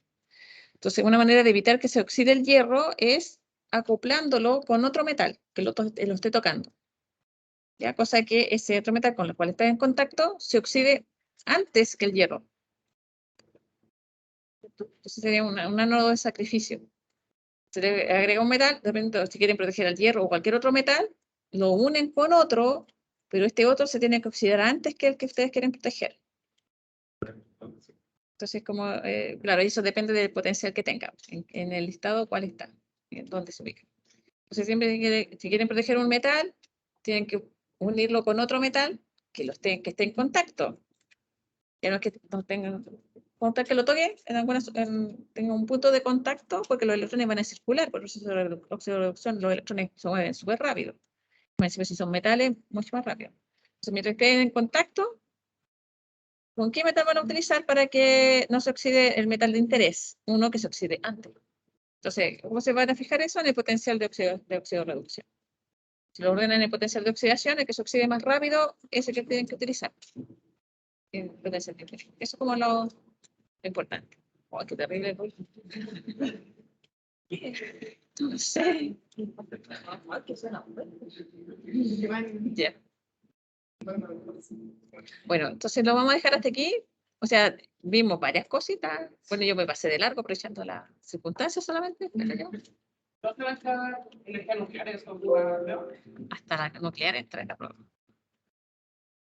Entonces, una manera de evitar que se oxide el hierro es acoplándolo con otro metal que lo esté tocando. ¿Ya? Cosa que ese otro metal con el cual está en contacto se oxide antes que el hierro. Entonces sería un nodo de sacrificio. Se le agrega un metal, de repente, si quieren proteger al hierro o cualquier otro metal, lo unen con otro, pero este otro se tiene que oxidar antes que el que ustedes quieren proteger. Entonces, como, claro, eso depende del potencial que tenga, en el listado cuál está, en dónde se ubica. Entonces, siempre si quieren proteger un metal, tienen que unirlo con otro metal que esté en contacto. Ya no es que no tengan, contar que lo toquen, tenga un punto de contacto, porque los electrones van a circular, por el proceso de oxidorreducción, los electrones se mueven súper rápido. Si son metales, mucho más rápido. Entonces, mientras estén en contacto, ¿con qué metal van a utilizar para que no se oxide el metal de interés? Uno que se oxide antes. Entonces, ¿cómo se van a fijar eso? En el potencial de oxidorreducción. Si lo ordenan en el potencial de oxidación, el que se oxide más rápido es el que tienen que utilizar. Eso es como lo importante. Oh, qué terrible. No sé. Ya. Bueno, entonces lo vamos a dejar hasta aquí. O sea, vimos varias cositas. Bueno, yo me pasé de largo aprovechando las circunstancias solamente. Pero yo, ¿Dónde va a estar energía nuclear? hasta la nuclear entra en la prueba.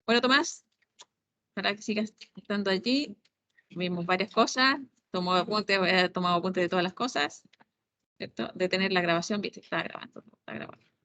Bueno, Tomás, para que sigas estando allí, vimos varias cosas. Tomó apuntes, he tomado apuntes de todas las cosas. ¿Cierto? De tener la grabación, viste, está grabando.